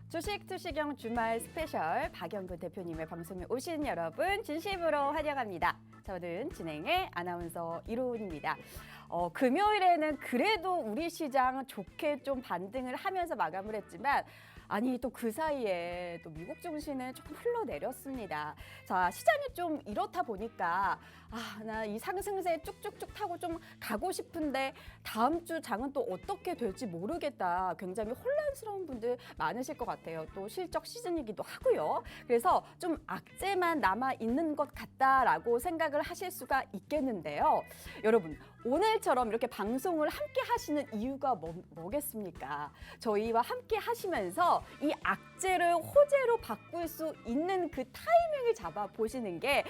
주식 투시경 주말 스페셜 박영근 대표님의 방송에 오신 여러분 진심으로 환영합니다. 저는 진행의 아나운서 이로운입니다. 금요일에는 그래도 우리 시장 좋게 좀 반등을 하면서 마감을 했지만 아니 또 그 사이에 또 미국 증시는 조금 흘러내렸습니다. 자, 시장이 좀 이렇다 보니까 나 이 상승세 쭉쭉쭉 타고 좀 가고 싶은데 다음 주 장은 또 어떻게 될지 모르겠다. 굉장히 혼란스러운 분들 많으실 것 같아요. 또 실적 시즌이기도 하고요. 그래서 좀 악재만 남아 있는 것 같다라고 생각을 하실 수가 있겠는데요. 여러분, 오늘처럼 이렇게 방송을 함께 하시는 이유가 뭐겠습니까? 저희와 함께 하시면서 이 악재를 호재로 바꿀 수 있는 그 타이밍을 잡아 보시는 게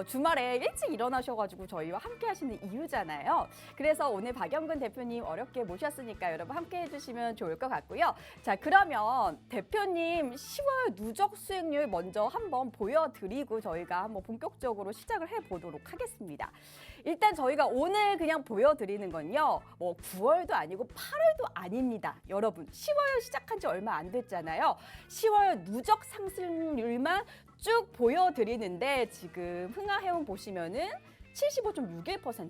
주말에 일찍 일어나셔가지고 저희와 함께 하시는 이유잖아요. 그래서 오늘 박영근 대표님 어렵게 모셨으니까 여러분 함께 해주시면 좋을 것 같고요. 자, 그러면 대표님 10월 누적 수익률 먼저 한번 보여드리고 저희가 한번 본격적으로 시작을 해보도록 하겠습니다. 일단 저희가 오늘 그냥 보여드리는 건요. 뭐 9월도 아니고 8월도 아닙니다. 여러분 10월 시작한 지 얼마 안 됐잖아요. 10월 누적 상승률만 쭉 보여드리는데 지금 흥하해운 보시면은 75.61%.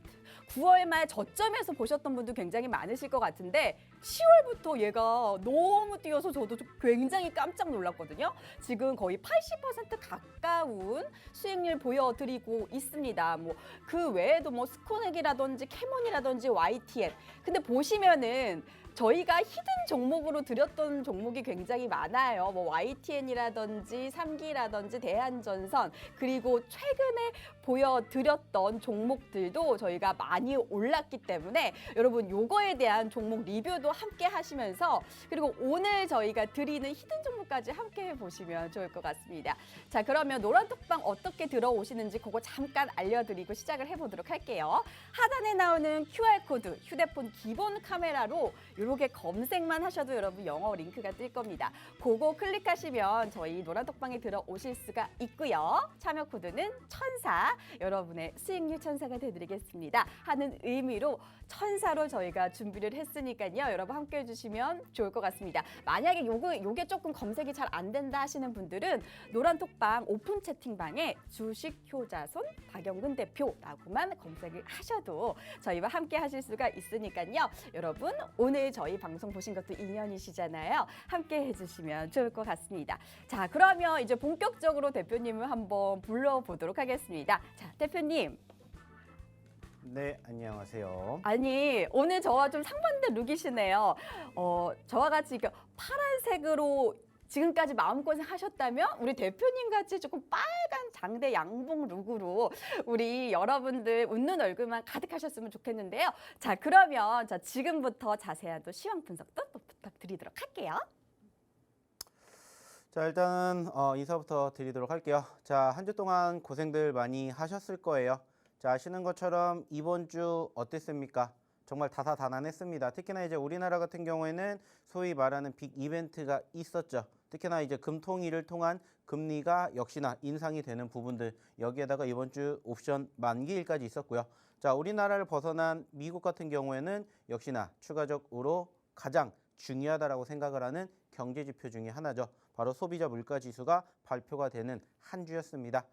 9월 말 저점에서 보셨던 분도 굉장히 많으실 것 같은데 10월부터 얘가 너무 뛰어서 저도 굉장히 깜짝 놀랐거든요. 지금 거의 80% 가까운 수익률 보여드리고 있습니다. 뭐 그 외에도 뭐 스코넥이라든지 캐몬이라든지 YTN. 근데 보시면은 저희가 히든 종목으로 드렸던 종목이 굉장히 많아요. 뭐 YTN이라든지 삼기라든지 대한전선 그리고 최근에 보여드렸던 종목들도 저희가 많이 올랐기 때문에 여러분 요거에 대한 종목 리뷰도 함께 하시면서 그리고 오늘 저희가 드리는 히든 종목까지 함께 보시면 좋을 것 같습니다. 자, 그러면 노란톡방 어떻게 들어오시는지 그거 잠깐 알려드리고 시작을 해보도록 할게요. 하단에 나오는 QR코드 휴대폰 기본 카메라로 이렇게 검색만 하셔도 여러분 영어 링크가 뜰 겁니다. 그거 클릭하시면 저희 노란톡방에 들어오실 수가 있고요. 참여 코드는 천사, 여러분의 수익률 천사가 되드리겠습니다 하는 의미로 천사로 저희가 준비를 했으니까요. 여러분 함께 해주시면 좋을 것 같습니다. 만약에 요게 조금 검색이 잘 안 된다 하시는 분들은 노란톡방 오픈 채팅방에 주식 효자손 박영근 대표라고만 검색을 하셔도 저희와 함께 하실 수가 있으니까요. 여러분 오늘 저희 방송 보신 것도 인연이시잖아요. 함께 해주시면 좋을 것 같습니다. 자, 그러면 이제 본격적으로 대표님을 한번 불러보도록 하겠습니다. 자, 대표님. 네, 안녕하세요. 아니, 오늘 저와 좀 상반된 룩이시네요. 저와 같이 파란색으로 지금까지 마음고생 하셨다면 우리 대표님 같이 조금 빨간 장대 양복 룩으로 우리 여러분들 웃는 얼굴만 가득하셨으면 좋겠는데요. 자, 그러면 지금부터 자세한 또 시황 분석도 또 부탁드리도록 할게요. 자, 일단 인사부터 드리도록 할게요. 자, 한 주 동안 고생들 많이 하셨을 거예요. 자, 아시는 것처럼 이번 주 어땠습니까? 정말 다사다난했습니다. 특히나 이제 우리나라 같은 경우에는 소위 말하는 빅 이벤트가 있었죠. 특히나 이제 금통위를 통한 금리가 역시나 인상이 되는 부분들, 여기에다가 이번 주 옵션 만기일까지 있었고요. 자, 우리나라를 벗어난 미국 같은 경우에는 역시나 추가적으로 가장 중요하다라고 생각을 하는 경제 지표 중에 하나죠. 바로 소비자 물가 지수가 발표가 되는 한 주였습니다.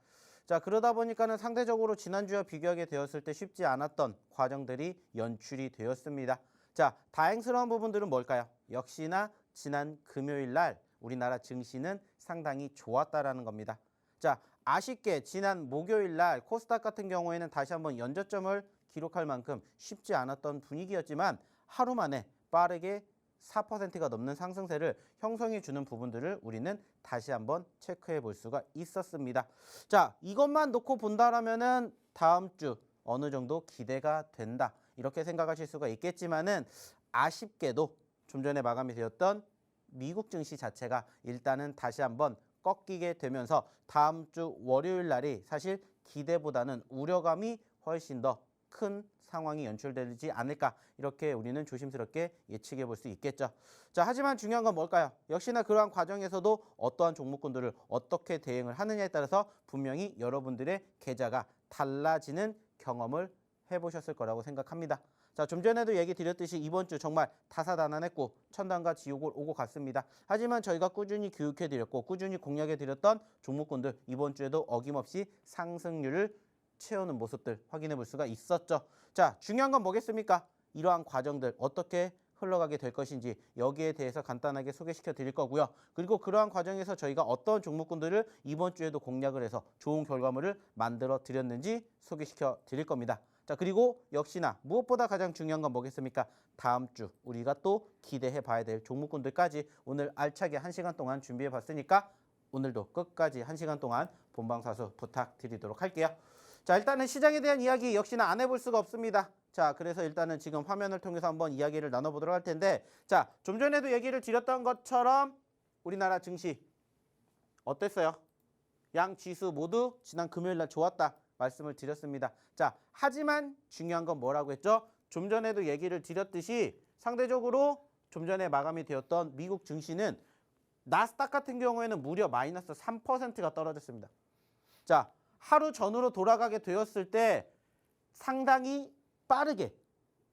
자, 그러다 보니까는 상대적으로 지난주와 비교하게 되었을 때 쉽지 않았던 과정들이 연출이 되었습니다. 자, 다행스러운 부분들은 뭘까요? 역시나 지난 금요일 날 우리나라 증시는 상당히 좋았다라는 겁니다. 자, 아쉽게 지난 목요일 날 코스닥 같은 경우에는 다시 한번 연저점을 기록할 만큼 쉽지 않았던 분위기였지만 하루 만에 빠르게 4%가 넘는 상승세를 형성해 주는 부분들을 우리는 다시 한번 체크해 볼 수가 있었습니다. 자, 이것만 놓고 본다라면은 다음 주 어느 정도 기대가 된다. 이렇게 생각하실 수가 있겠지만은 아쉽게도 좀 전에 마감이 되었던 미국 증시 자체가 일단은 다시 한번 꺾이게 되면서 다음 주 월요일 날이 사실 기대보다는 우려감이 훨씬 더 큰 상황이 연출되지 않을까, 이렇게 우리는 조심스럽게 예측해 볼 수 있겠죠. 자, 하지만 중요한 건 뭘까요? 역시나 그러한 과정에서도 어떠한 종목군들을 어떻게 대응을 하느냐에 따라서 분명히 여러분들의 계좌가 달라지는 경험을 해보셨을 거라고 생각합니다. 자, 좀 전에도 얘기 드렸듯이 이번 주 정말 다사다난했고 천당과 지옥을 오고 갔습니다. 하지만 저희가 꾸준히 교육해드렸고 꾸준히 공략해드렸던 종목군들 이번 주에도 어김없이 상승률을 채우는 모습들 확인해 볼 수가 있었죠. 자, 중요한 건 뭐겠습니까? 이러한 과정들 어떻게 흘러가게 될 것인지 여기에 대해서 간단하게 소개시켜 드릴 거고요. 그리고 그러한 과정에서 저희가 어떤 종목군들을 이번 주에도 공략을 해서 좋은 결과물을 만들어 드렸는지 소개시켜 드릴 겁니다. 자, 그리고 역시나 무엇보다 가장 중요한 건 뭐겠습니까? 다음 주 우리가 또 기대해 봐야 될 종목군들까지 오늘 알차게 1시간 동안 준비해 봤으니까 오늘도 끝까지 1시간 동안 본방사수 부탁드리도록 할게요. 자, 일단은 시장에 대한 이야기 역시나 안 해볼 수가 없습니다. 자, 그래서 일단은 지금 화면을 통해서 한번 이야기를 나눠보도록 할 텐데, 자, 좀 전에도 얘기를 드렸던 것처럼 우리나라 증시 어땠어요? 양 지수 모두 지난 금요일 날 좋았다 말씀을 드렸습니다. 자, 하지만 중요한 건 뭐라고 했죠? 좀 전에도 얘기를 드렸듯이 상대적으로 좀 전에 마감이 되었던 미국 증시는 나스닥 같은 경우에는 무려 마이너스 3%가 떨어졌습니다. 자, 하루 전으로 돌아가게 되었을 때 상당히 빠르게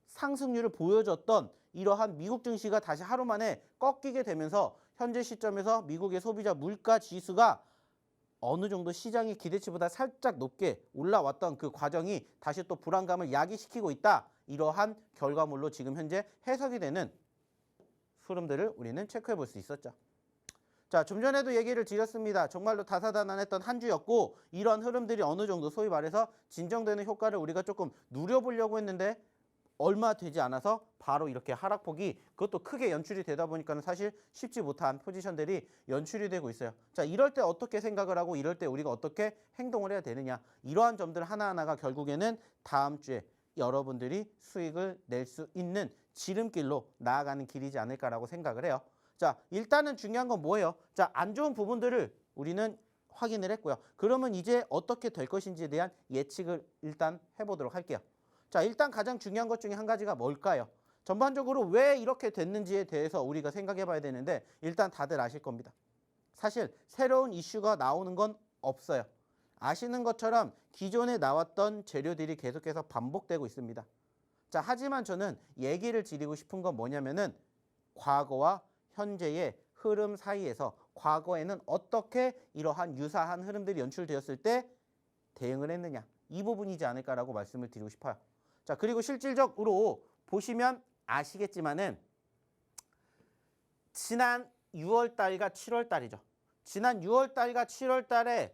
상승률을 보여줬던 이러한 미국 증시가 다시 하루 만에 꺾이게 되면서 현재 시점에서 미국의 소비자 물가 지수가 어느 정도 시장의 기대치보다 살짝 높게 올라왔던 그 과정이 다시 또 불안감을 야기시키고 있다. 이러한 결과물로 지금 현재 해석이 되는 흐름들을 우리는 체크해 볼 수 있었죠. 자, 좀 전에도 얘기를 드렸습니다. 정말로 다사다난했던 한 주였고 이런 흐름들이 어느 정도 소위 말해서 진정되는 효과를 우리가 조금 누려보려고 했는데 얼마 되지 않아서 바로 이렇게 하락폭이 그것도 크게 연출이 되다 보니까는 사실 쉽지 못한 포지션들이 연출이 되고 있어요. 자, 이럴 때 어떻게 생각을 하고 이럴 때 우리가 어떻게 행동을 해야 되느냐. 이러한 점들 하나하나가 결국에는 다음 주에 여러분들이 수익을 낼 수 있는 지름길로 나아가는 길이지 않을까라고 생각을 해요. 자, 일단은 중요한 건 뭐예요? 자, 안 좋은 부분들을 우리는 확인을 했고요. 그러면 이제 어떻게 될 것인지에 대한 예측을 일단 해보도록 할게요. 자, 일단 가장 중요한 것 중에 한 가지가 뭘까요? 전반적으로 왜 이렇게 됐는지에 대해서 우리가 생각해 봐야 되는데 일단 다들 아실 겁니다. 사실 새로운 이슈가 나오는 건 없어요. 아시는 것처럼 기존에 나왔던 재료들이 계속해서 반복되고 있습니다. 자, 하지만 저는 얘기를 드리고 싶은 건 뭐냐면은 과거와 현재의 흐름 사이에서 과거에는 어떻게 이러한 유사한 흐름들이 연출되었을 때 대응을 했느냐. 이 부분이지 않을까라고 말씀을 드리고 싶어요. 자, 그리고 실질적으로 보시면 아시겠지만은 지난 6월 달과 7월 달이죠. 지난 6월 달과 7월 달의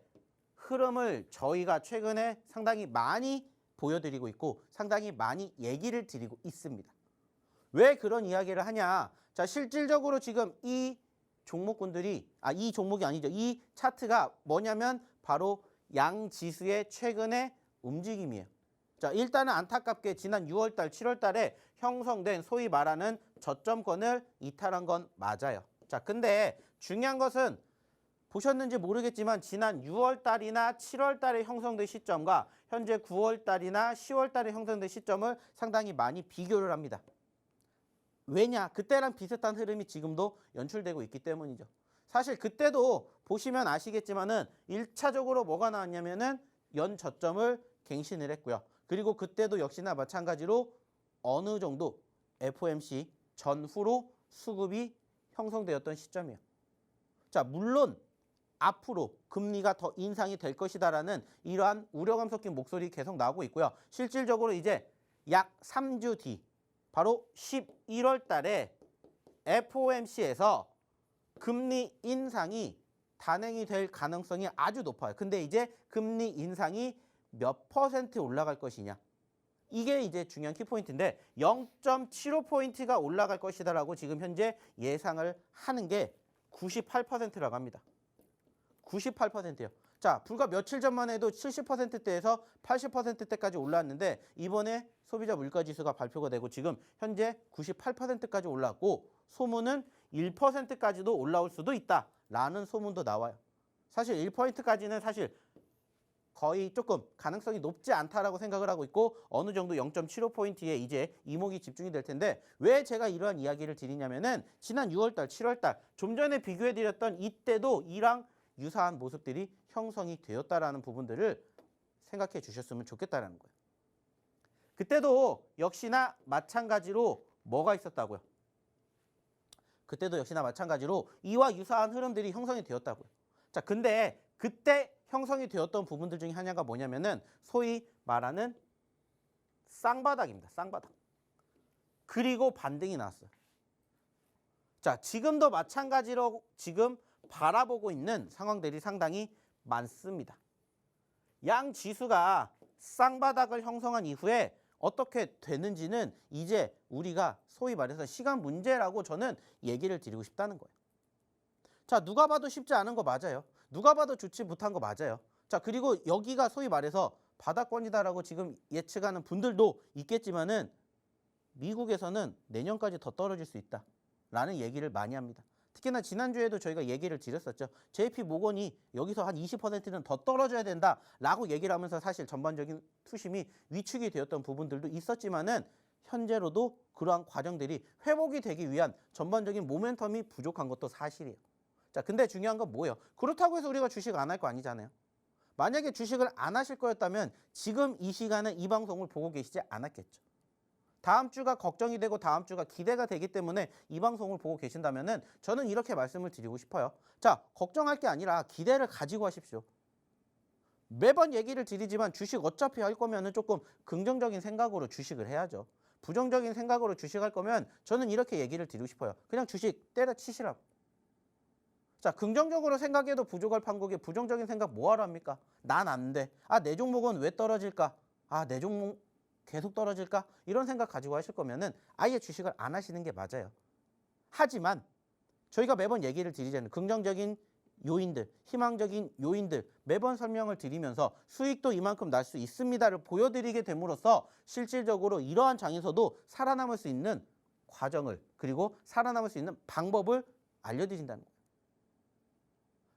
흐름을 저희가 최근에 상당히 많이 보여드리고 있고 상당히 많이 얘기를 드리고 있습니다. 왜 그런 이야기를 하냐? 자, 실질적으로 지금 이 종목군들이 이 종목이 아니죠. 이 차트가 뭐냐면 바로 양 지수의 최근의 움직임이에요. 자, 일단은 안타깝게 지난 6월달, 7월달에 형성된 소위 말하는 저점권을 이탈한 건 맞아요. 자, 근데 중요한 것은 보셨는지 모르겠지만 지난 6월달이나 7월달에 형성된 시점과 현재 9월달이나 10월달에 형성된 시점을 상당히 많이 비교를 합니다. 왜냐? 그때랑 비슷한 흐름이 지금도 연출되고 있기 때문이죠. 사실 그때도 보시면 아시겠지만은 1차적으로 뭐가 나왔냐면은 연 저점을 갱신을 했고요. 그리고 그때도 역시나 마찬가지로 어느 정도 FOMC 전후로 수급이 형성되었던 시점이에요. 자, 물론 앞으로 금리가 더 인상이 될 것이다라는 이러한 우려감 섞인 목소리 계속 나오고 있고요. 실질적으로 이제 약 3주 뒤 바로 11월 달에 FOMC에서 금리 인상이 단행이 될 가능성이 아주 높아요. 근데 이제 금리 인상이 몇 % 올라갈 것이냐. 이게 이제 중요한 키포인트인데 0.75포인트가 올라갈 것이다라고 지금 현재 예상을 하는 게 98%라고 합니다. 98%요. 자, 불과 며칠 전만 해도 70%대에서 80%대까지 올라왔는데 이번에 소비자 물가지수가 발표가 되고 지금 현재 98%까지 올라왔고 소문은 1%까지도 올라올 수도 있다라는 소문도 나와요. 사실 1%까지는 사실 거의 조금 가능성이 높지 않다라고 생각을 하고 있고 어느 정도 0.75포인트에 이제 이목이 집중이 될 텐데 왜 제가 이러한 이야기를 드리냐면은 지난 6월달, 7월달 좀 전에 비교해드렸던 이때도 이랑 유사한 모습들이 형성이 되었다라는 부분들을 생각해 주셨으면 좋겠다라는 거예요. 그때도 역시나 마찬가지로 뭐가 있었다고요? 그때도 역시나 마찬가지로 이와 유사한 흐름들이 형성이 되었다고요. 자, 근데 그때 형성이 되었던 부분들 중에 하나가 뭐냐면은 소위 말하는 쌍바닥입니다. 쌍바닥. 그리고 반등이 나왔어요. 자, 지금도 마찬가지로 지금 바라보고 있는 상황들이 상당히 많습니다. 양 지수가 쌍바닥을 형성한 이후에 어떻게 되는지는 이제 우리가 소위 말해서 시간 문제라고 저는 얘기를 드리고 싶다는 거예요. 자, 누가 봐도 쉽지 않은 거 맞아요. 누가 봐도 좋지 못한 거 맞아요. 자, 그리고 여기가 소위 말해서 바닥권이다라고 지금 예측하는 분들도 있겠지만은 미국에서는 내년까지 더 떨어질 수 있다라는 얘기를 많이 합니다. 특히나 지난주에도 저희가 얘기를 드렸었죠. JP 모건이 여기서 한 20%는 더 떨어져야 된다라고 얘기를 하면서 사실 전반적인 투심이 위축이 되었던 부분들도 있었지만은 현재로도 그러한 과정들이 회복이 되기 위한 전반적인 모멘텀이 부족한 것도 사실이에요. 자, 근데 중요한 건 뭐예요? 그렇다고 해서 우리가 주식 안 할 거 아니잖아요. 만약에 주식을 안 하실 거였다면 지금 이 시간에 이 방송을 보고 계시지 않았겠죠. 다음 주가 걱정이 되고 다음 주가 기대가 되기 때문에 이 방송을 보고 계신다면은 저는 이렇게 말씀을 드리고 싶어요. 자, 걱정할 게 아니라 기대를 가지고 하십시오. 매번 얘기를 드리지만 주식 어차피 할 거면은 조금 긍정적인 생각으로 주식을 해야죠. 부정적인 생각으로 주식할 거면 저는 이렇게 얘기를 드리고 싶어요. 그냥 주식 때려치시라고. 자, 긍정적으로 생각해도 부족할 판국에 부정적인 생각 뭐하러 합니까? 난 안 돼. 아, 내 종목은 왜 떨어질까? 아, 내 종목 계속 떨어질까? 이런 생각 가지고 하실 거면은 아예 주식을 안 하시는 게 맞아요. 하지만 저희가 매번 얘기를 드리자면 긍정적인 요인들, 희망적인 요인들 매번 설명을 드리면서 수익도 이만큼 날 수 있습니다를 보여드리게 됨으로써 실질적으로 이러한 장에서도 살아남을 수 있는 과정을 그리고 살아남을 수 있는 방법을 알려드린다는 거예요.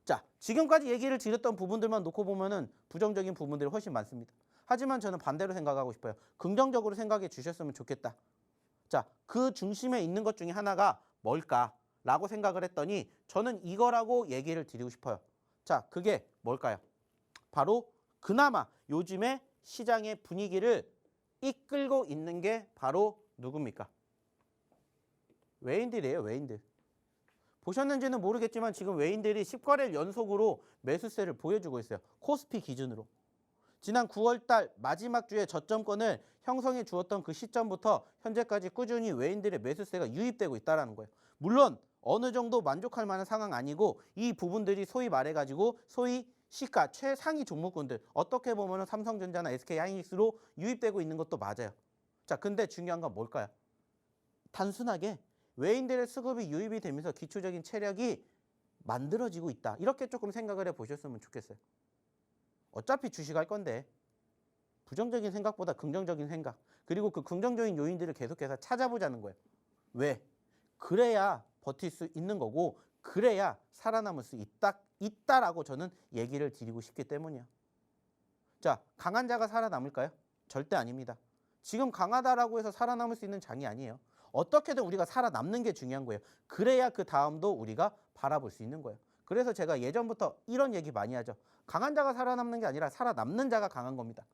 자, 지금까지 얘기를 드렸던 부분들만 놓고 보면은 부정적인 부분들이 훨씬 많습니다. 하지만 저는 반대로 생각하고 싶어요. 긍정적으로 생각해 주셨으면 좋겠다. 자, 그 중심에 있는 것 중에 하나가 뭘까라고 생각을 했더니 저는 이거라고 얘기를 드리고 싶어요. 자, 그게 뭘까요? 바로 그나마 요즘에 시장의 분위기를 이끌고 있는 게 바로 누굽니까? 외인들이에요, 외인들. 보셨는지는 모르겠지만 지금 외인들이 10거래일 연속으로 매수세를 보여주고 있어요. 코스피 기준으로. 지난 9월달 마지막 주에 저점권을 형성해 주었던 그 시점부터 현재까지 꾸준히 외인들의 매수세가 유입되고 있다는 거예요. 물론 어느 정도 만족할 만한 상황 아니고 이 부분들이 소위 말해가지고 소위 시가 최상위 종목군들 어떻게 보면 삼성전자나 SK하이닉스로 유입되고 있는 것도 맞아요. 자, 근데 중요한 건 뭘까요? 단순하게 외인들의 수급이 유입이 되면서 기초적인 체력이 만들어지고 있다. 이렇게 조금 생각을 해보셨으면 좋겠어요. 어차피 주식할 건데 부정적인 생각보다 긍정적인 생각 그리고 그 긍정적인 요인들을 계속해서 찾아보자는 거예요. 왜? 그래야 버틸 수 있는 거고 그래야 살아남을 수 있다라고 저는 얘기를 드리고 싶기 때문이야. 자, 강한 자가 살아남을까요? 절대 아닙니다. 지금 강하다라고 해서 살아남을 수 있는 장이 아니에요. 어떻게든 우리가 살아남는 게 중요한 거예요. 그래야 그 다음도 우리가 바라볼 수 있는 거예요. 그래서 제가 예전부터 이런 얘기 많이 하죠. 강한 자가 살아남는 게 아니라 살아남는 자가 강한 겁니다.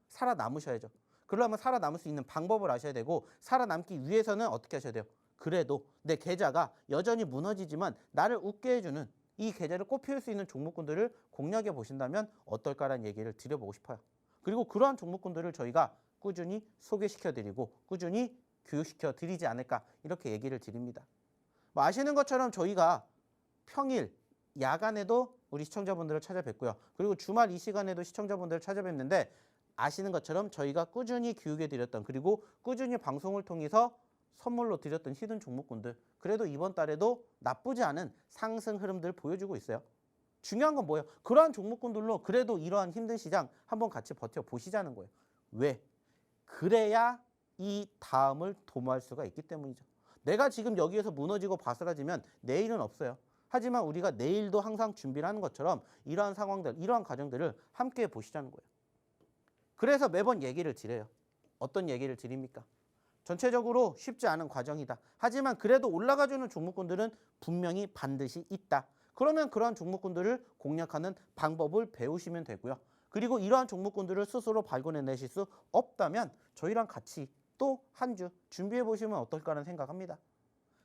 살아남으셔야죠. 그러려면 살아남을 수 있는 방법을 아셔야 되고 살아남기 위해서는 어떻게 하셔야 돼요? 그래도 내 계좌가 여전히 무너지지만 나를 웃게 해주는 이 계좌를 꽃피울 수 있는 종목군들을 공략해 보신다면 어떨까라는 얘기를 드려보고 싶어요. 그리고 그러한 종목군들을 저희가 꾸준히 소개시켜드리고 꾸준히 교육시켜 드리지 않을까 이렇게 얘기를 드립니다. 뭐 아시는 것처럼 저희가 평일, 야간에도 우리 시청자분들을 찾아뵙고요. 그리고 주말 이 시간에도 시청자분들을 찾아뵙는데 아시는 것처럼 저희가 꾸준히 교육해 드렸던 그리고 꾸준히 방송을 통해서 선물로 드렸던 히든 종목군들 그래도 이번 달에도 나쁘지 않은 상승 흐름들 보여주고 있어요. 중요한 건 뭐예요? 그러한 종목군들로 그래도 이러한 힘든 시장 한번 같이 버텨보시자는 거예요. 왜? 그래야 이 다음을 도모할 수가 있기 때문이죠. 내가 지금 여기에서 무너지고 바스라지면 내일은 없어요. 하지만 우리가 내일도 항상 준비를 하는 것처럼 이러한 상황들, 이러한 과정들을 함께 보시자는 거예요. 그래서 매번 얘기를 드려요. 어떤 얘기를 드립니까? 전체적으로 쉽지 않은 과정이다. 하지만 그래도 올라가주는 종목군들은 분명히 반드시 있다. 그러면 그러한 종목군들을 공략하는 방법을 배우시면 되고요. 그리고 이러한 종목군들을 스스로 발견해내실 수 없다면 저희랑 같이 또 한 주 준비해 보시면 어떨까라는 생각합니다.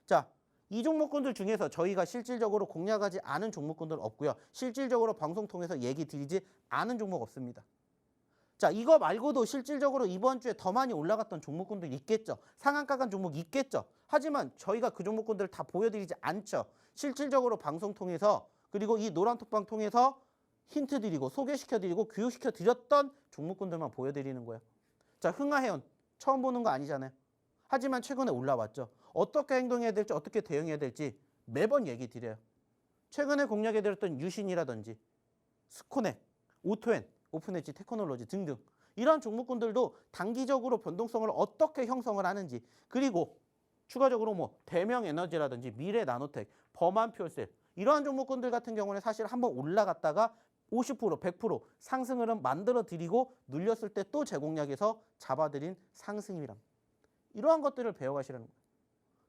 자, 이 종목군들 중에서 저희가 실질적으로 공략하지 않은 종목군들은 없고요. 실질적으로 방송 통해서 얘기 드리지 않은 종목 없습니다. 자, 이거 말고도 실질적으로 이번 주에 더 많이 올라갔던 종목군들 있겠죠. 상한가 간 종목 있겠죠. 하지만 저희가 그 종목군들을 다 보여드리지 않죠. 실질적으로 방송 통해서 그리고 이 노란톡방 통해서 힌트 드리고 소개시켜 드리고 교육시켜 드렸던 종목군들만 보여드리는 거예요. 자, 흥하해온 처음 보는 거 아니잖아요. 하지만 최근에 올라왔죠. 어떻게 행동해야 될지 어떻게 대응해야 될지 매번 얘기 드려요. 최근에 공략해 드렸던 유신이라든지 스코넥, 오토엔, 오픈엣지, 테크놀로지 등등 이러한 종목군들도 단기적으로 변동성을 어떻게 형성을 하는지 그리고 추가적으로 뭐 대명에너지라든지 미래나노텍, 범한퓨얼셀 이러한 종목군들 같은 경우는 사실 한번 올라갔다가 50%, 100% 상승 흐름 만들어 드리고 눌렸을 때 또 재공략해서 잡아드린 상승이랍니다. 이러한 것들을 배워가시라는 거예요.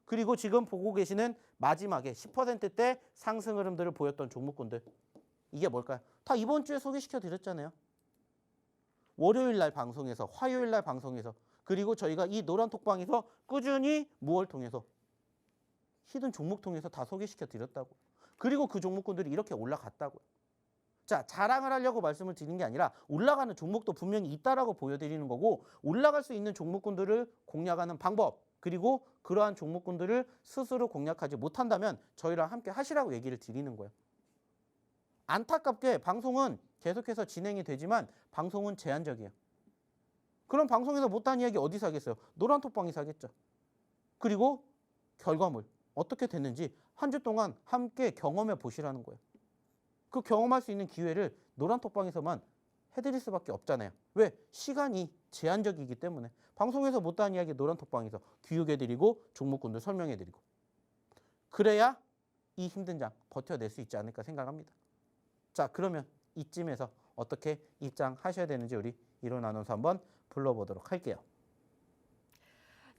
그리고 지금 보고 계시는 마지막에 10%대 상승 흐름들을 보였던 종목군들 이게 뭘까요? 다 이번 주에 소개시켜 드렸잖아요. 월요일 날 방송에서 화요일 날 방송에서 그리고 저희가 이 노란톡방에서 꾸준히 무얼 통해서 히든 종목 통해서 다 소개시켜 드렸다고. 그리고 그 종목군들이 이렇게 올라갔다고요. 자, 자랑을 하려고 말씀을 드리는 게 아니라 올라가는 종목도 분명히 있다라고 보여드리는 거고 올라갈 수 있는 종목군들을 공략하는 방법 그리고 그러한 종목군들을 스스로 공략하지 못한다면 저희랑 함께 하시라고 얘기를 드리는 거예요. 안타깝게 방송은 계속해서 진행이 되지만 방송은 제한적이에요. 그럼 방송에서 못한 이야기 어디서 하겠어요? 노란톡방에서 하겠죠. 그리고 결과물 어떻게 됐는지 한 주 동안 함께 경험해 보시라는 거예요. 그 경험할 수 있는 기회를 노란톡방에서만 해드릴 수밖에 없잖아요. 왜? 시간이 제한적이기 때문에 방송에서 못한 이야기 노란톡방에서 교육해드리고 종목군들 설명해드리고 그래야 이 힘든 장 버텨낼 수 있지 않을까 생각합니다. 자, 그러면 이쯤에서 어떻게 입장하셔야 되는지 우리 이론 아나운서 한번 불러보도록 할게요.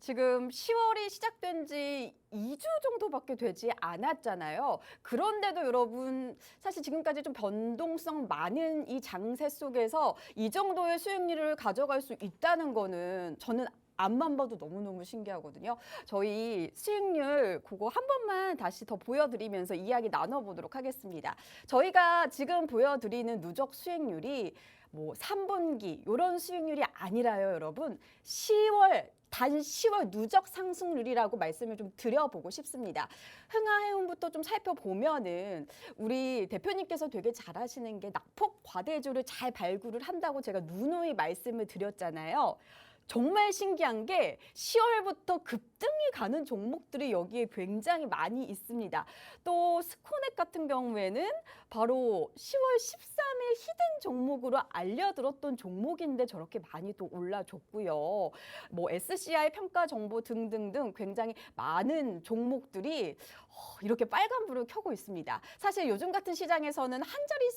지금 10월이 시작된 지 2주 정도밖에 되지 않았잖아요. 그런데도 여러분 사실 지금까지 좀 변동성 많은 이 장세 속에서 이 정도의 수익률을 가져갈 수 있다는 거는 저는 앞만 봐도 너무너무 신기하거든요. 저희 수익률 그거 한 번만 다시 더 보여드리면서 이야기 나눠보도록 하겠습니다. 저희가 지금 보여드리는 누적 수익률이 뭐 3분기 이런 수익률이 아니라요, 여러분. 10월 단 10월 누적 상승률이라고 말씀을 좀 드려보고 싶습니다. 흥하해운부터 좀 살펴보면은 우리 대표님께서 되게 잘하시는 게 낙폭 과대주를 잘 발굴을 한다고 제가 누누이 말씀을 드렸잖아요. 정말 신기한 게 10월부터 급등이 가는 종목들이 여기에 굉장히 많이 있습니다. 또 스코넥 같은 경우에는 바로 10월 13일 히든 종목으로 알려들었던 종목인데 저렇게 많이 또 올라줬고요. 뭐 SCI 평가 정보 등등등 굉장히 많은 종목들이 이렇게 빨간불을 켜고 있습니다. 사실 요즘 같은 시장에서는 한 자리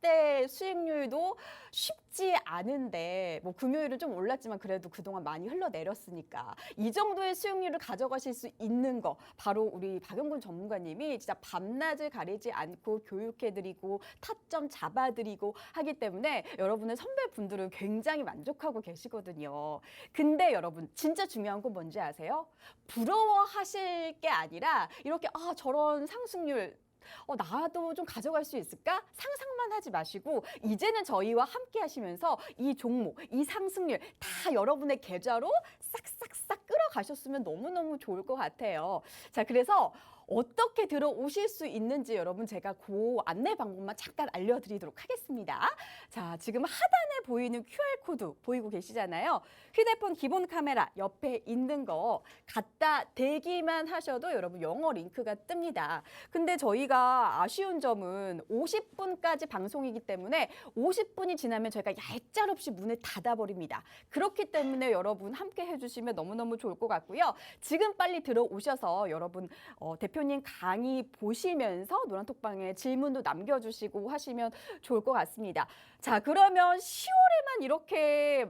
때 수익률도 쉽지 않은데 뭐 금요일은 좀 올랐지만 그래도 그동안 많이 흘러내렸으니까 이 정도의 수익률을 가져가실 수 있는 거 바로 우리 박영근 전문가님이 진짜 밤낮을 가리지 않고 교육해드리고 타점 잡아드리고 하기 때문에 여러분의 선배분들은 굉장히 만족하고 계시거든요. 근데 여러분 진짜 중요한 건 뭔지 아세요? 부러워하실 게 아니라 이렇게 저런 상승률 나도 좀 가져갈 수 있을까? 상상만 하지 마시고 이제는 저희와 함께 하시면서 이 종목, 이 상승률 다 여러분의 계좌로 싹싹싹 끌어가셨으면 너무너무 좋을 것 같아요. 자, 그래서 어떻게 들어오실 수 있는지 여러분 제가 그 안내 방법만 잠깐 알려드리도록 하겠습니다. 자, 지금 하단에 보이는 QR코드 보이고 계시잖아요. 휴대폰 기본 카메라 옆에 있는 거 갖다 대기만 하셔도 여러분 영어 링크가 뜹니다. 근데 저희가 아쉬운 점은 50분까지 방송이기 때문에 50분이 지나면 저희가 얄짤없이 문을 닫아버립니다. 그렇기 때문에 여러분 함께 해주시면 너무너무 좋을 것 같고요. 지금 빨리 들어오셔서 여러분 대표님 강의 보시면서 노란톡방에 질문도 남겨주시고 하시면 좋을 것 같습니다. 자, 그러면 10월에만 이렇게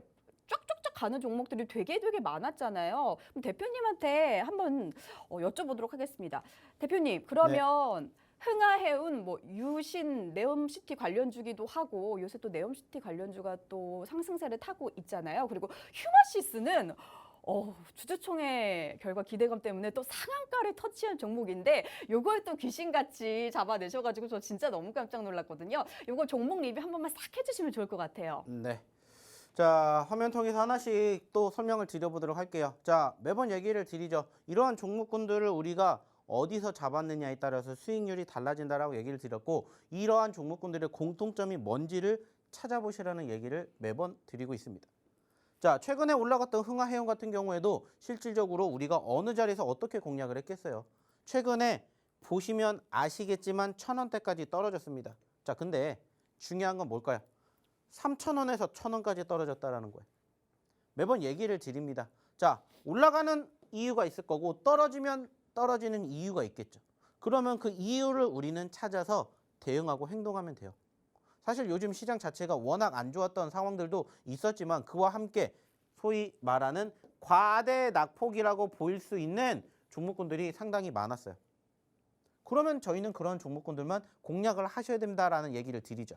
쫙쫙쫙 가는 종목들이 되게 많았잖아요. 그럼 대표님한테 한번 여쭤보도록 하겠습니다. 대표님, 그러면 흥하해운, 뭐 유신, 네옴시티 관련주기도 하고 요새 또 네옴시티 관련주가 또 상승세를 타고 있잖아요. 그리고 휴마시스는 주주총회 결과 기대감 때문에 또 상한가를 터치한 종목인데 요걸 또 귀신같이 잡아내셔가지고 저 진짜 너무 깜짝 놀랐거든요. 요거 종목 리뷰 한 번만 싹 해주시면 좋을 것 같아요. 네. 자, 화면 통해서 하나씩 또 설명을 드려보도록 할게요. 자, 매번 얘기를 드리죠. 이러한 종목군들을 우리가 어디서 잡았느냐에 따라서 수익률이 달라진다라고 얘기를 드렸고, 이러한 종목군들의 공통점이 뭔지를 찾아보시라는 얘기를 매번 드리고 있습니다. 자, 최근에 올라갔던 흥하해운 같은 경우에도 실질적으로 우리가 어느 자리에서 어떻게 공략을 했겠어요. 최근에 보시면 아시겠지만 1,000원대까지 떨어졌습니다. 자, 근데 중요한 건 뭘까요? 3,000원에서 1,000원까지 떨어졌다라는 거예요. 매번 얘기를 드립니다. 자, 올라가는 이유가 있을 거고 떨어지면 떨어지는 이유가 있겠죠. 그러면 그 이유를 우리는 찾아서 대응하고 행동하면 돼요. 사실 요즘 시장 자체가 워낙 안 좋았던 상황들도 있었지만 그와 함께 소위 말하는 과대 낙폭이라고 보일 수 있는 종목군들이 상당히 많았어요. 그러면 저희는 그런 종목군들만 공략을 하셔야 된다라는 얘기를 드리죠.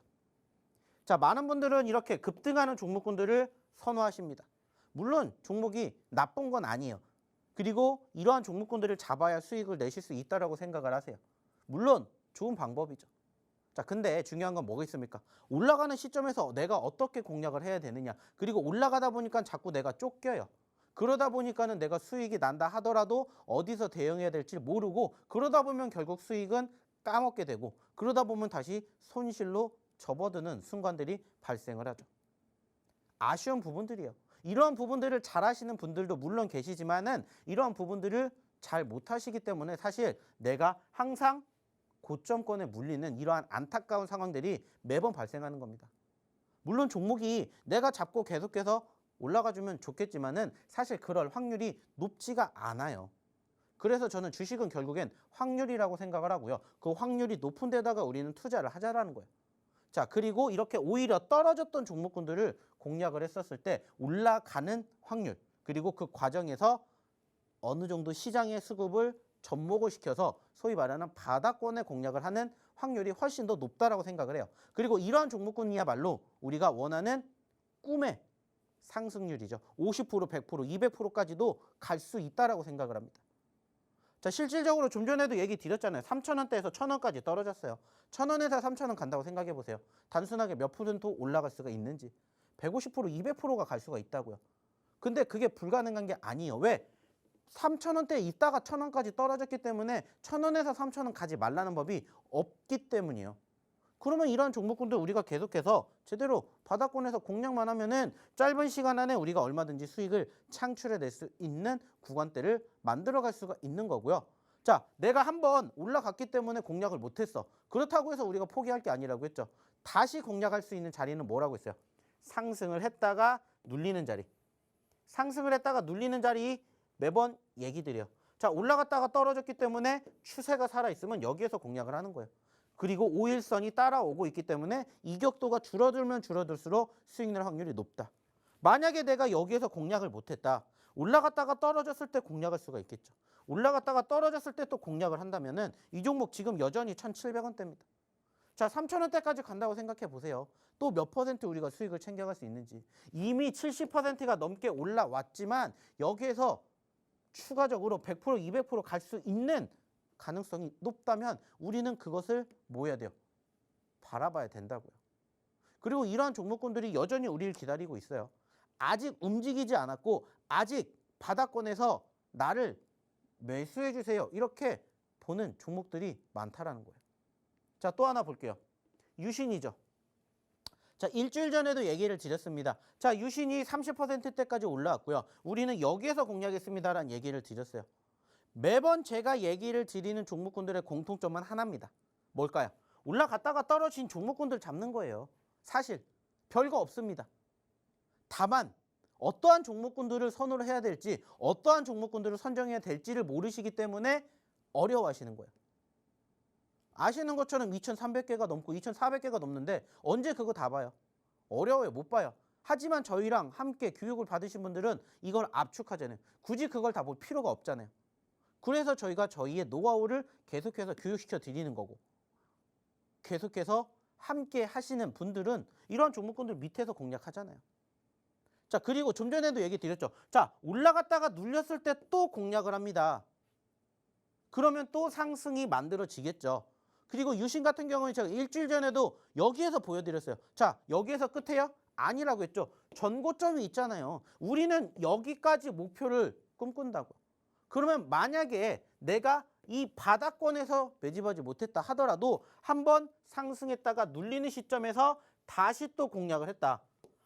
자, 많은 분들은 이렇게 급등하는 종목군들을 선호하십니다. 물론 종목이 나쁜 건 아니에요. 그리고 이러한 종목군들을 잡아야 수익을 내실 수 있다고 생각을 하세요. 물론 좋은 방법이죠. 자, 근데 중요한 건 뭐가 있습니까? 올라가는 시점에서 내가 어떻게 공략을 해야 되느냐. 그리고 올라가다 보니까 자꾸 내가 쫓겨요. 그러다 보니까는 내가 수익이 난다 하더라도 어디서 대응해야 될지 모르고 그러다 보면 결국 수익은 까먹게 되고 그러다 보면 다시 손실로 접어드는 순간들이 발생을 하죠. 아쉬운 부분들이에요. 이러한 부분들을 잘 하시는 분들도 물론 계시지만은 이러한 부분들을 잘 못하시기 때문에 사실 내가 항상 고점권에 물리는 이러한 안타까운 상황들이 매번 발생하는 겁니다. 물론 종목이 내가 잡고 계속해서 올라가주면 좋겠지만은 사실 그럴 확률이 높지가 않아요. 그래서 저는 주식은 결국엔 확률이라고 생각을 하고요. 그 확률이 높은 데다가 우리는 투자를 하자라는 거예요. 자, 그리고 이렇게 오히려 떨어졌던 종목군들을 공략을 했었을 때 올라가는 확률, 그리고 그 과정에서 어느 정도 시장의 수급을 접목을 시켜서 소위 말하는 바닥권에 공략을 하는 확률이 훨씬 더 높다라고 생각을 해요. 그리고 이러한 종목군이야말로 우리가 원하는 꿈의 상승률이죠. 50%, 100%, 200%까지도 갈 수 있다라고 생각을 합니다. 자, 실질적으로 좀 전에도 얘기 드렸잖아요. 3,000원대에서 1,000원까지 떨어졌어요. 1,000원에서 3,000원 간다고 생각해 보세요. 단순하게 몇 퍼센트 올라갈 수가 있는지. 150%, 200%가 갈 수가 있다고요. 근데 그게 불가능한 게 아니에요. 왜? 3,000원대에 있다가 1,000원까지 떨어졌기 때문에 1,000원에서 3,000원 가지 말라는 법이 없기 때문이에요. 그러면 이런 종목군들 우리가 계속해서 제대로 바닥권에서 공략만 하면은 짧은 시간 안에 우리가 얼마든지 수익을 창출해 낼 수 있는 구간대를 만들어 갈 수가 있는 거고요. 자, 내가 한번 올라갔기 때문에 공략을 못했어. 그렇다고 해서 우리가 포기할 게 아니라고 했죠. 다시 공략할 수 있는 자리는 뭐라고 했어요? 상승을 했다가 눌리는 자리. 상승을 했다가 눌리는 자리 매번 얘기 드려요. 자, 올라갔다가 떨어졌기 때문에 추세가 살아있으면 여기에서 공략을 하는 거예요. 그리고 5일선이 따라오고 있기 때문에 이격도가 줄어들면 줄어들수록 수익 낼 확률이 높다. 만약에 내가 여기에서 공략을 못했다. 올라갔다가 떨어졌을 때 공략할 수가 있겠죠. 올라갔다가 떨어졌을 때 또 공략을 한다면은 이 종목 지금 여전히 1,700원대입니다. 자, 3,000원대까지 간다고 생각해 보세요. 또 몇 퍼센트 우리가 수익을 챙겨갈 수 있는지. 이미 70%가 넘게 올라왔지만 여기에서 추가적으로 100%, 200% 갈 수 있는 가능성이 높다면 우리는 그것을 뭐 해야 돼요? 바라봐야 된다고요. 그리고 이러한 종목군들이 여전히 우리를 기다리고 있어요. 아직 움직이지 않았고 아직 바닥권에서 나를 매수해 주세요. 이렇게 보는 종목들이 많다라는 거예요. 자, 또 하나 볼게요. 유신이죠. 자, 일주일 전에도 얘기를 드렸습니다. 자, 유신이 30%대까지 올라왔고요. 우리는 여기에서 공략했습니다라는 얘기를 드렸어요. 매번 제가 얘기를 드리는 종목군들의 공통점은 하나입니다. 뭘까요? 올라갔다가 떨어진 종목군들 잡는 거예요. 사실 별거 없습니다. 다만 어떠한 종목군들을 선호를 해야 될지 어떠한 종목군들을 선정해야 될지를 모르시기 때문에 어려워하시는 거예요. 아시는 것처럼 2,300개가 넘고 2,400개가 넘는데 언제 그거 다 봐요? 어려워요. 못 봐요. 하지만 저희랑 함께 교육을 받으신 분들은 이걸 압축하잖아요. 굳이 그걸 다 볼 필요가 없잖아요. 그래서 저희가 저희의 노하우를 계속해서 교육시켜 드리는 거고 계속해서 함께 하시는 분들은 이러한 종목군들 밑에서 공략하잖아요. 자, 그리고 좀 전에도 얘기 드렸죠. 자, 올라갔다가 눌렸을 때 또 공략을 합니다. 그러면 또 상승이 만들어지겠죠. 그리고 유신 같은 경우는 제가 일주일 전에도 여기에서 보여드렸어요. 자, 여기에서 끝이에요? 아니라고 했죠. 전고점이 있잖아요. 우리는 여기까지 목표를 꿈꾼다고요. 그러면 만약에 내가 이 바닥권에서 매집하지 못했다 하더라도 한번 상승했다가 눌리는 시점에서 다시 또 공략을 했다.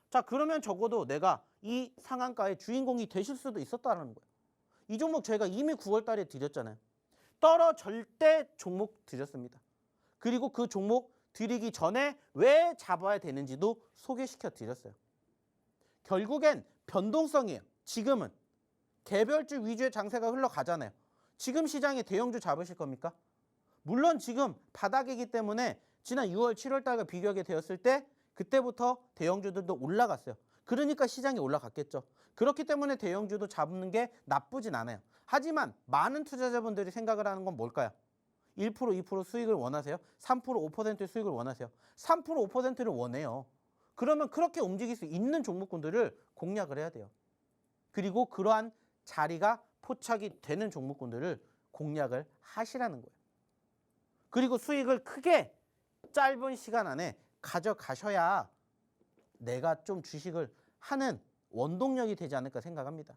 자, 그러면 적어도 내가 이 상한가의 주인공이 되실 수도 있었다는 거예요. 이 종목 저희가 이미 9월 달에 드렸잖아요. 떨어질 때 종목 드렸습니다. 그리고 그 종목 드리기 전에 왜 잡아야 되는지도 소개시켜 드렸어요. 결국엔 변동성이에요. 지금은 개별주 위주의 장세가 흘러가잖아요. 지금 시장에 대형주 잡으실 겁니까? 물론 지금 바닥이기 때문에 지난 6월, 7월 달과 비교하게 되었을 때 그때부터 대형주들도 올라갔어요. 그러니까 시장이 올라갔겠죠. 그렇기 때문에 대형주도 잡는 게 나쁘진 않아요. 하지만 많은 투자자분들이 생각을 하는 건 뭘까요? 1%, 2% 수익을 원하세요? 3%, 5%의 수익을 원하세요? 3%, 5%를 원해요. 그러면 그렇게 움직일 수 있는 종목군들을 공략을 해야 돼요. 그리고 그러한 자리가 포착이 되는 종목군들을 공략을 하시라는 거예요. 그리고 수익을 크게 짧은 시간 안에 가져가셔야 내가 좀 주식을 하는 원동력이 되지 않을까 생각합니다.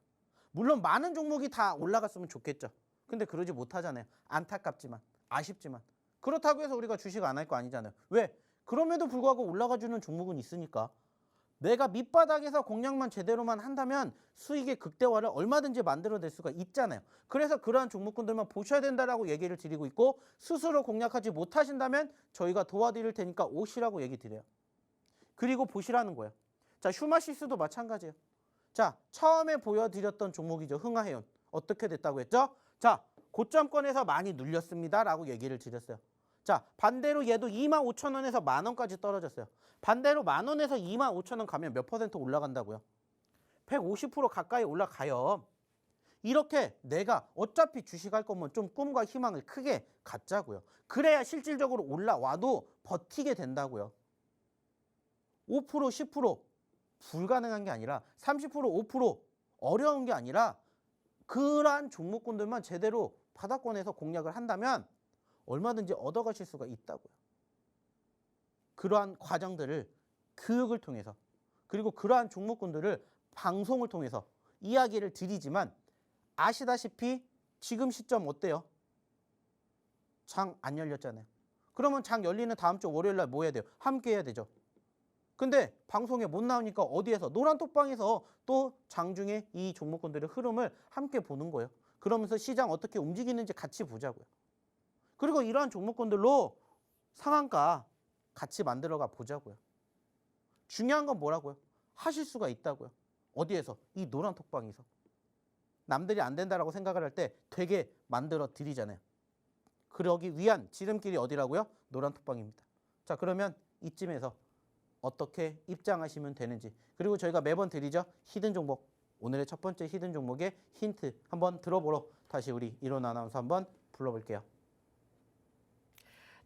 물론 많은 종목이 다 올라갔으면 좋겠죠. 근데 그러지 못하잖아요. 안타깝지만, 아쉽지만. 그렇다고 해서 우리가 주식 안 할 거 아니잖아요. 왜? 그럼에도 불구하고 올라가주는 종목은 있으니까. 내가 밑바닥에서 공략만 제대로만 한다면 수익의 극대화를 얼마든지 만들어낼 수가 있잖아요. 그래서 그러한 종목군들만 보셔야 된다라고 얘기를 드리고 있고, 스스로 공략하지 못하신다면 저희가 도와드릴 테니까 오시라고 얘기 드려요. 그리고 보시라는 거예요. 자, 휴마시스도 마찬가지예요. 자, 처음에 보여드렸던 종목이죠. 흥하해운. 어떻게 됐다고 했죠? 자, 고점권에서 많이 눌렸습니다 라고 얘기를 드렸어요. 자, 반대로 얘도 25,000원에서 만원까지 떨어졌어요. 반대로 만원에서 25,000원 가면 몇 퍼센트 올라간다고요? 150% 가까이 올라가요. 이렇게 내가 어차피 주식할 거면 좀 꿈과 희망을 크게 갖자고요. 그래야 실질적으로 올라와도 버티게 된다고요. 5%, 10% 불가능한 게 아니라 30%, 5% 어려운 게 아니라 그러한 종목군들만 제대로 바닥권에서 공략을 한다면 얼마든지 얻어가실 수가 있다고요. 그러한 과정들을 교육을 통해서 그리고 그러한 종목군들을 방송을 통해서 이야기를 드리지만 아시다시피 지금 시점 어때요? 장 안 열렸잖아요. 그러면 장 열리는 다음 주 월요일 날 뭐 해야 돼요? 함께 해야 되죠. 근데 방송에 못 나오니까 어디에서 노란톡방에서 또 장중에 이 종목군들의 흐름을 함께 보는 거예요. 그러면서 시장 어떻게 움직이는지 같이 보자고요. 그리고 이러한 종목군들로 상한가 같이 만들어가 보자고요. 중요한 건 뭐라고요? 하실 수가 있다고요. 어디에서? 이 노란톡방에서. 남들이 안 된다라고 생각을 할 때 되게 만들어 드리잖아요. 그러기 위한 지름길이 어디라고요? 노란톡방입니다. 자, 그러면 이쯤에서 어떻게 입장하시면 되는지, 그리고 저희가 매번 드리죠. 히든 종목. 오늘의 첫 번째 히든 종목의 힌트 한번 들어보러 다시 우리 이론 아나운서 한번 불러볼게요.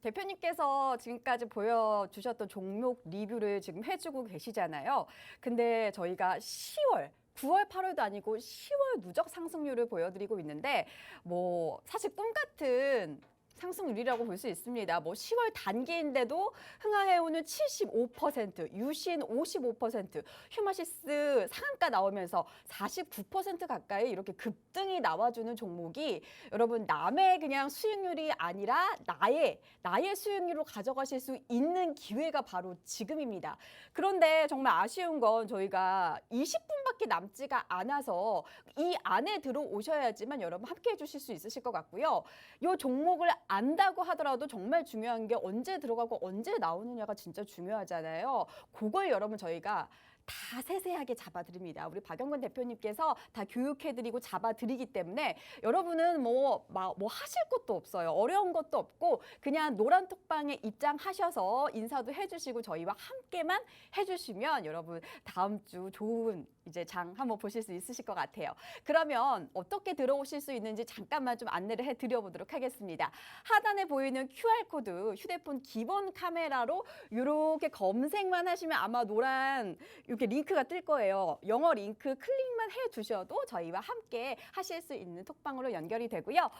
대표님께서 지금까지 보여주셨던 종목 리뷰를 지금 해주고 계시잖아요. 근데 저희가 10월, 9월, 8월도 아니고 10월 누적 상승률을 보여드리고 있는데 뭐 사실 꿈 같은 상승률이라고 볼 수 있습니다. 뭐 10월 단기인데도 흥하해운은 75%, 유신 55%, 휴마시스 상한가 나오면서 49% 가까이 이렇게 급등이 나와주는 종목이 여러분 남의 그냥 수익률이 아니라 나의 수익률로 가져가실 수 있는 기회가 바로 지금입니다. 그런데 정말 아쉬운 건 저희가 20분밖에 남지가 않아서 이 안에 들어오셔야지만 여러분 함께 해주실 수 있으실 것 같고요. 이 종목을 안다고 하더라도 정말 중요한 게 언제 들어가고 언제 나오느냐가 진짜 중요하잖아요. 그걸 여러분 저희가 다 세세하게 잡아드립니다. 우리 박영근 대표님께서 다 교육해드리고 잡아드리기 때문에 여러분은 뭐 하실 것도 없어요. 어려운 것도 없고 그냥 노란 톡방에 입장하셔서 인사도 해주시고 저희와 함께만 해주시면 여러분 다음 주 좋은 이제 장 한번 보실 수 있으실 것 같아요. 그러면 어떻게 들어오실 수 있는지 잠깐만 좀 안내를 해드려보도록 하겠습니다. 하단에 보이는 QR코드 휴대폰 기본 카메라로 이렇게 검색만 하시면 아마 노란 이렇게 링크가 뜰 거예요. 영어 링크 클릭만 해두셔도 저희와 함께 하실 수 있는 톡방으로 연결이 되고요.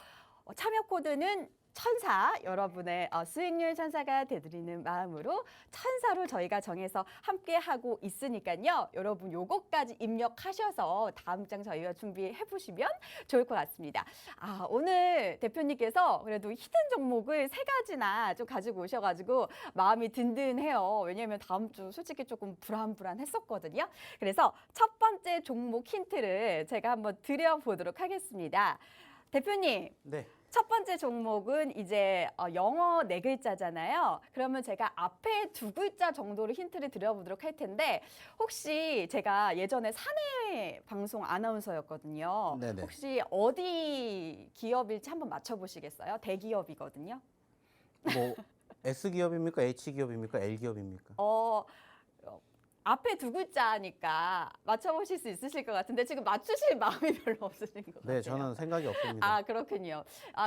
참여 코드는 천사, 여러분의 수익률 천사가 되드리는 마음으로 천사로 저희가 정해서 함께하고 있으니까요. 여러분 요거까지 입력하셔서 다음 장 저희와 준비해 보시면 좋을 것 같습니다. 오늘 대표님께서 그래도 히든 종목을 3가지나 좀 가지고 오셔가지고 마음이 든든해요. 왜냐하면 다음 주 솔직히 조금 불안했었거든요. 그래서 첫 번째 종목 힌트를 제가 한번 드려보도록 하겠습니다. 대표님. 네. 첫 번째 종목은 이제 영어 4글자잖아요. 그러면 제가 앞에 2글자 정도로 힌트를 드려보도록 할 텐데 혹시 제가 예전에 사내 방송 아나운서였거든요. 네네. 혹시 어디 기업일지 한번 맞춰보시겠어요? 대기업이거든요. 뭐 S기업입니까? H기업입니까? L기업입니까? 앞에 2글자니까 맞춰보실 수 있으실 것 같은데 지금 맞추실 마음이 별로 없으신 것 같아요. 네, 저는 생각이 없습니다. 그렇군요.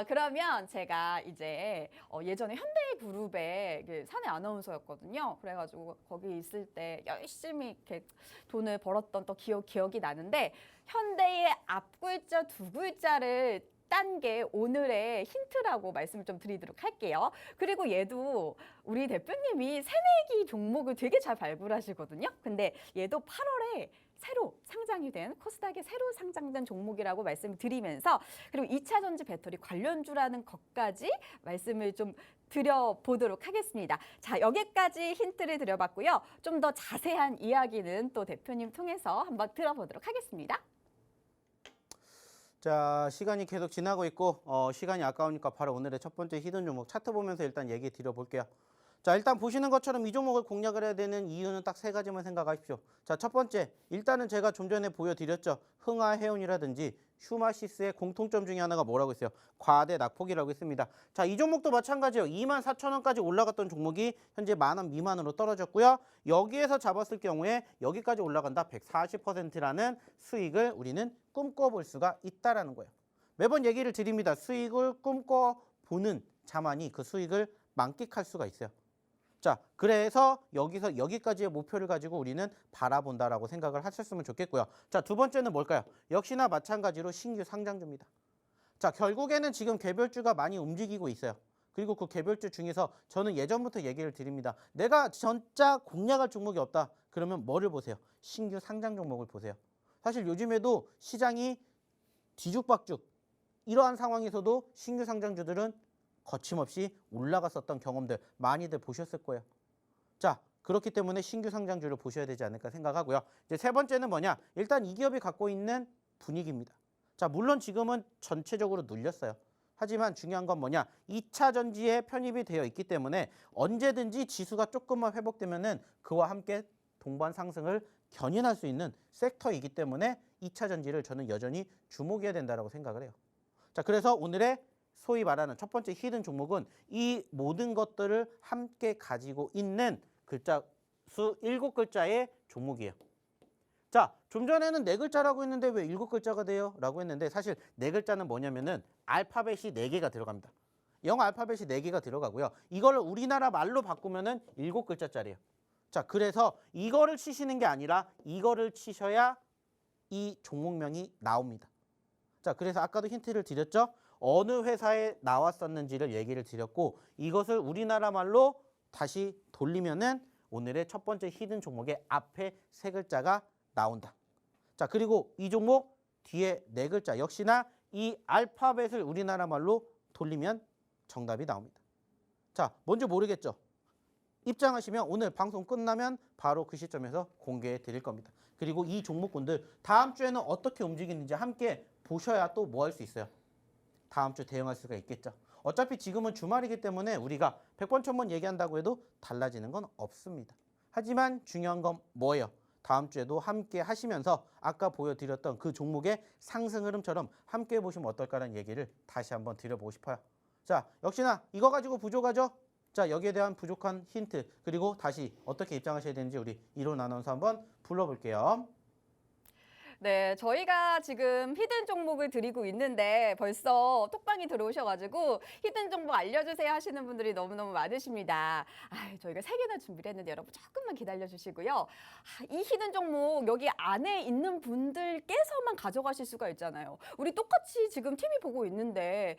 그러면 제가 이제 예전에 현대그룹의 그 사내 아나운서였거든요. 그래가지고 거기 있을 때 열심히 이렇게 돈을 벌었던 또 기억이 나는데 현대의 앞글자 2글자를 딴 게 오늘의 힌트라고 말씀을 좀 드리도록 할게요. 그리고 얘도 우리 대표님이 새내기 종목을 되게 잘 발굴하시거든요. 근데 얘도 8월에 새로 상장이 된 코스닥에 새로 상장된 종목이라고 말씀을 드리면서 그리고 2차 전지 배터리 관련주라는 것까지 말씀을 좀 드려보도록 하겠습니다. 자, 여기까지 힌트를 드려봤고요. 좀 더 자세한 이야기는 또 대표님 통해서 한번 들어보도록 하겠습니다. 자, 시간이 계속 지나고 있고 시간이 아까우니까 바로 오늘의 첫 번째 히든 종목 차트 보면서 일단 얘기 드려볼게요. 자, 일단 보시는 것처럼 이 종목을 공략을 해야 되는 이유는 딱 3가지만 생각하십시오. 자, 첫 번째, 일단은 제가 좀 전에 보여드렸죠. 흥하해운이라든지 휴마시스의 공통점 중에 하나가 뭐라고 했어요? 과대 낙폭이라고 했습니다. 자, 이 종목도 마찬가지예요. 24,000원까지 올라갔던 종목이 현재 10,000원 미만으로 떨어졌고요. 여기에서 잡았을 경우에 여기까지 올라간다 140%라는 수익을 우리는 꿈꿔볼 수가 있다라는 거예요. 매번 얘기를 드립니다. 수익을 꿈꿔보는 자만이 그 수익을 만끽할 수가 있어요. 자, 그래서 여기서 여기까지의 목표를 가지고 우리는 바라본다라고 생각을 하셨으면 좋겠고요. 자, 두 번째는 뭘까요? 역시나 마찬가지로 신규 상장주입니다. 자, 결국에는 지금 개별주가 많이 움직이고 있어요. 그리고 그 개별주 중에서 저는 예전부터 얘기를 드립니다. 내가 진짜 공략할 종목이 없다. 그러면 뭐를 보세요? 신규 상장 종목을 보세요. 사실 요즘에도 시장이 뒤죽박죽 이러한 상황에서도 신규 상장주들은 거침없이 올라갔었던 경험들 많이들 보셨을 거예요. 자, 그렇기 때문에 신규 상장주를 보셔야 되지 않을까 생각하고요. 이제 3번째는 뭐냐? 일단 이 기업이 갖고 있는 분위기입니다. 자, 물론 지금은 전체적으로 눌렸어요. 하지만 중요한 건 뭐냐? 2차 전지에 편입이 되어 있기 때문에 언제든지 지수가 조금만 회복되면은 그와 함께 동반 상승을 견인할 수 있는 섹터이기 때문에 2차 전지를 저는 여전히 주목해야 된다고 생각을 해요. 자, 그래서 오늘의 소위 말하는 첫 번째 히든 종목은 이 모든 것들을 함께 가지고 있는 글자 수 7글자의 종목이에요. 자, 좀 전에는 4글자라고 했는데 왜 7글자가 돼요? 라고 했는데 사실 4글자는 뭐냐면은 알파벳이 4개가 들어갑니다. 영어 알파벳이 4개가 들어가고요. 이거를 우리나라 말로 바꾸면은 7글자짜리예요. 자, 그래서 이거를 치시는 게 아니라 이거를 치셔야 이 종목명이 나옵니다. 자, 그래서 아까도 힌트를 드렸죠? 어느 회사에 나왔었는지를 얘기를 드렸고 이것을 우리나라 말로 다시 돌리면은 오늘의 첫 번째 히든 종목의 앞에 3글자가 나온다. 자, 그리고 이 종목 뒤에 4글자 역시나 이 알파벳을 우리나라 말로 돌리면 정답이 나옵니다. 자, 뭔지 모르겠죠? 입장하시면 오늘 방송 끝나면 바로 그 시점에서 공개해 드릴 겁니다. 그리고 이 종목군들 다음 주에는 어떻게 움직이는지 함께 보셔야 또 뭐 할 수 있어요. 다음 주 대응할 수가 있겠죠. 어차피 지금은 주말이기 때문에 우리가 100번 1000번 얘기한다고 해도 달라지는 건 없습니다. 하지만 중요한 건 뭐예요? 다음 주에도 함께 하시면서 아까 보여드렸던 그 종목의 상승 흐름처럼 함께 보시면 어떨까라는 얘기를 다시 한번 드려보고 싶어요. 자, 역시나 이거 가지고 부족하죠? 자, 여기에 대한 부족한 힌트 그리고 다시 어떻게 입장하셔야 되는지 우리 이론 아나운서 한번 불러볼게요. 네, 저희가 지금 히든 종목을 드리고 있는데 벌써 톡방이 들어오셔가지고 히든 종목 알려주세요 하시는 분들이 너무너무 많으십니다. 저희가 3개나 준비를 했는데 여러분 조금만 기다려주시고요. 이 히든 종목 여기 안에 있는 분들께서만 가져가실 수가 있잖아요. 우리 똑같이 지금 TV 보고 있는데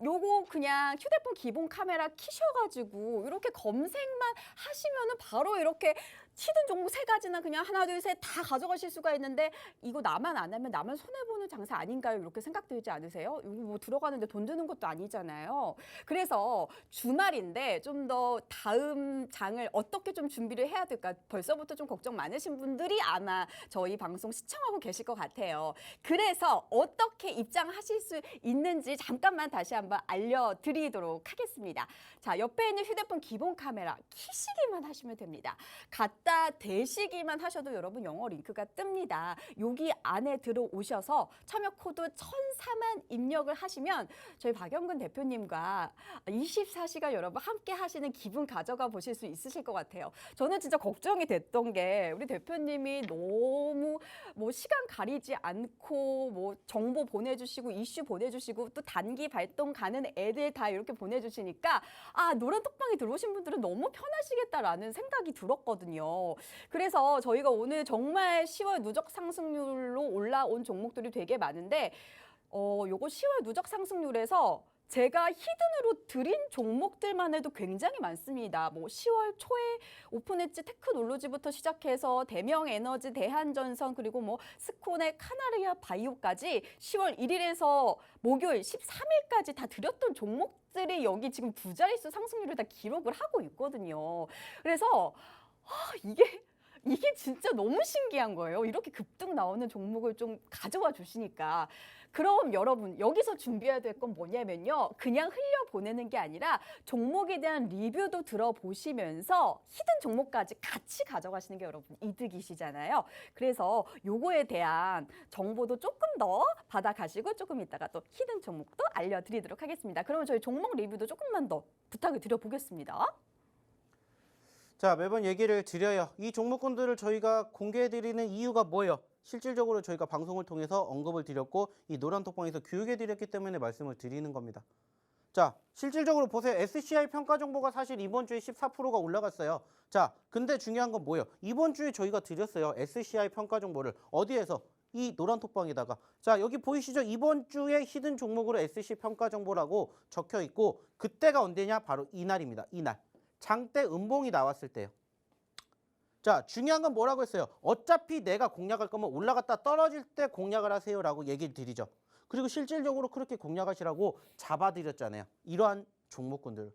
요거 그냥 휴대폰 기본 카메라 키셔가지고 이렇게 검색만 하시면은 바로 이렇게 히든 종목 3가지나 그냥 하나 둘 셋 다 가져가실 수가 있는데 이거 나만 안 하면 나만 손해보는 장사 아닌가요? 이렇게 생각되지 않으세요? 이거 뭐 들어가는데 돈 드는 것도 아니잖아요. 그래서 주말인데 좀 더 다음 장을 어떻게 좀 준비를 해야 될까 벌써부터 좀 걱정 많으신 분들이 아마 저희 방송 시청하고 계실 것 같아요. 그래서 어떻게 입장하실 수 있는지 잠깐만 다시 한번 알려드리도록 하겠습니다. 자, 옆에 있는 휴대폰 기본 카메라 키시기만 하시면 됩니다. 갖다 대시기만 하셔도 여러분 영어 링크가 뜹니다. 여기 안에 들어오셔서 참여 코드 1004만 입력을 하시면 저희 박영근 대표님과 24시간 여러분 함께 하시는 기분 가져가 보실 수 있으실 것 같아요. 저는 진짜 걱정이 됐던 게 우리 대표님이 너무 뭐 시간 가리지 않고 뭐 정보 보내주시고 이슈 보내주시고 또 단기 발동 가는 애들 다 이렇게 보내주시니까 노란 톡방에 들어오신 분들은 너무 편하시겠다라는 생각이 들었거든요. 그래서 저희가 오늘 정말 10월 누적 상승률로 올라온 종목들이 되게 많은데 요거 10월 누적 상승률에서 제가 히든으로 드린 종목들만 해도 굉장히 많습니다. 뭐 10월 초에 오픈엣지 테크놀로지부터 시작해서 대명에너지, 대한전선 그리고 뭐 스콘의 카나리아 바이오까지 10월 1일에서 목요일 13일까지 다 드렸던 종목들이 여기 지금 2자릿수 상승률을 다 기록을 하고 있거든요. 그래서 이게 진짜 너무 신기한 거예요. 이렇게 급등 나오는 종목을 좀 가져와 주시니까. 그럼 여러분 여기서 준비해야 될 건 뭐냐면요. 그냥 흘려보내는 게 아니라 종목에 대한 리뷰도 들어보시면서 히든 종목까지 같이 가져가시는 게 여러분 이득이시잖아요. 그래서 요거에 대한 정보도 조금 더 받아가시고 조금 이따가 또 히든 종목도 알려드리도록 하겠습니다. 그러면 저희 종목 리뷰도 조금만 더 부탁을 드려보겠습니다. 자, 매번 얘기를 드려요. 이 종목군들을 저희가 공개해드리는 이유가 뭐예요? 실질적으로 저희가 방송을 통해서 언급을 드렸고 이 노란톡방에서 교육해드렸기 때문에 말씀을 드리는 겁니다. 자, 실질적으로 보세요. SCI 평가 정보가 사실 이번 주에 14%가 올라갔어요. 자, 근데 중요한 건 뭐예요? 이번 주에 저희가 드렸어요. SCI 평가 정보를 어디에서? 이 노란톡방에다가. 자, 여기 보이시죠? 이번 주에 히든 종목으로 SC 평가 정보라고 적혀 있고 그때가 언제냐? 바로 이날입니다. 이날. 장대 음봉이 나왔을 때요. 자, 중요한 건 뭐라고 했어요? 어차피 내가 공략할 거면 올라갔다 떨어질 때 공략을 하세요라고 얘기를 드리죠. 그리고 실질적으로 그렇게 공략하시라고 잡아드렸잖아요. 이러한 종목군들.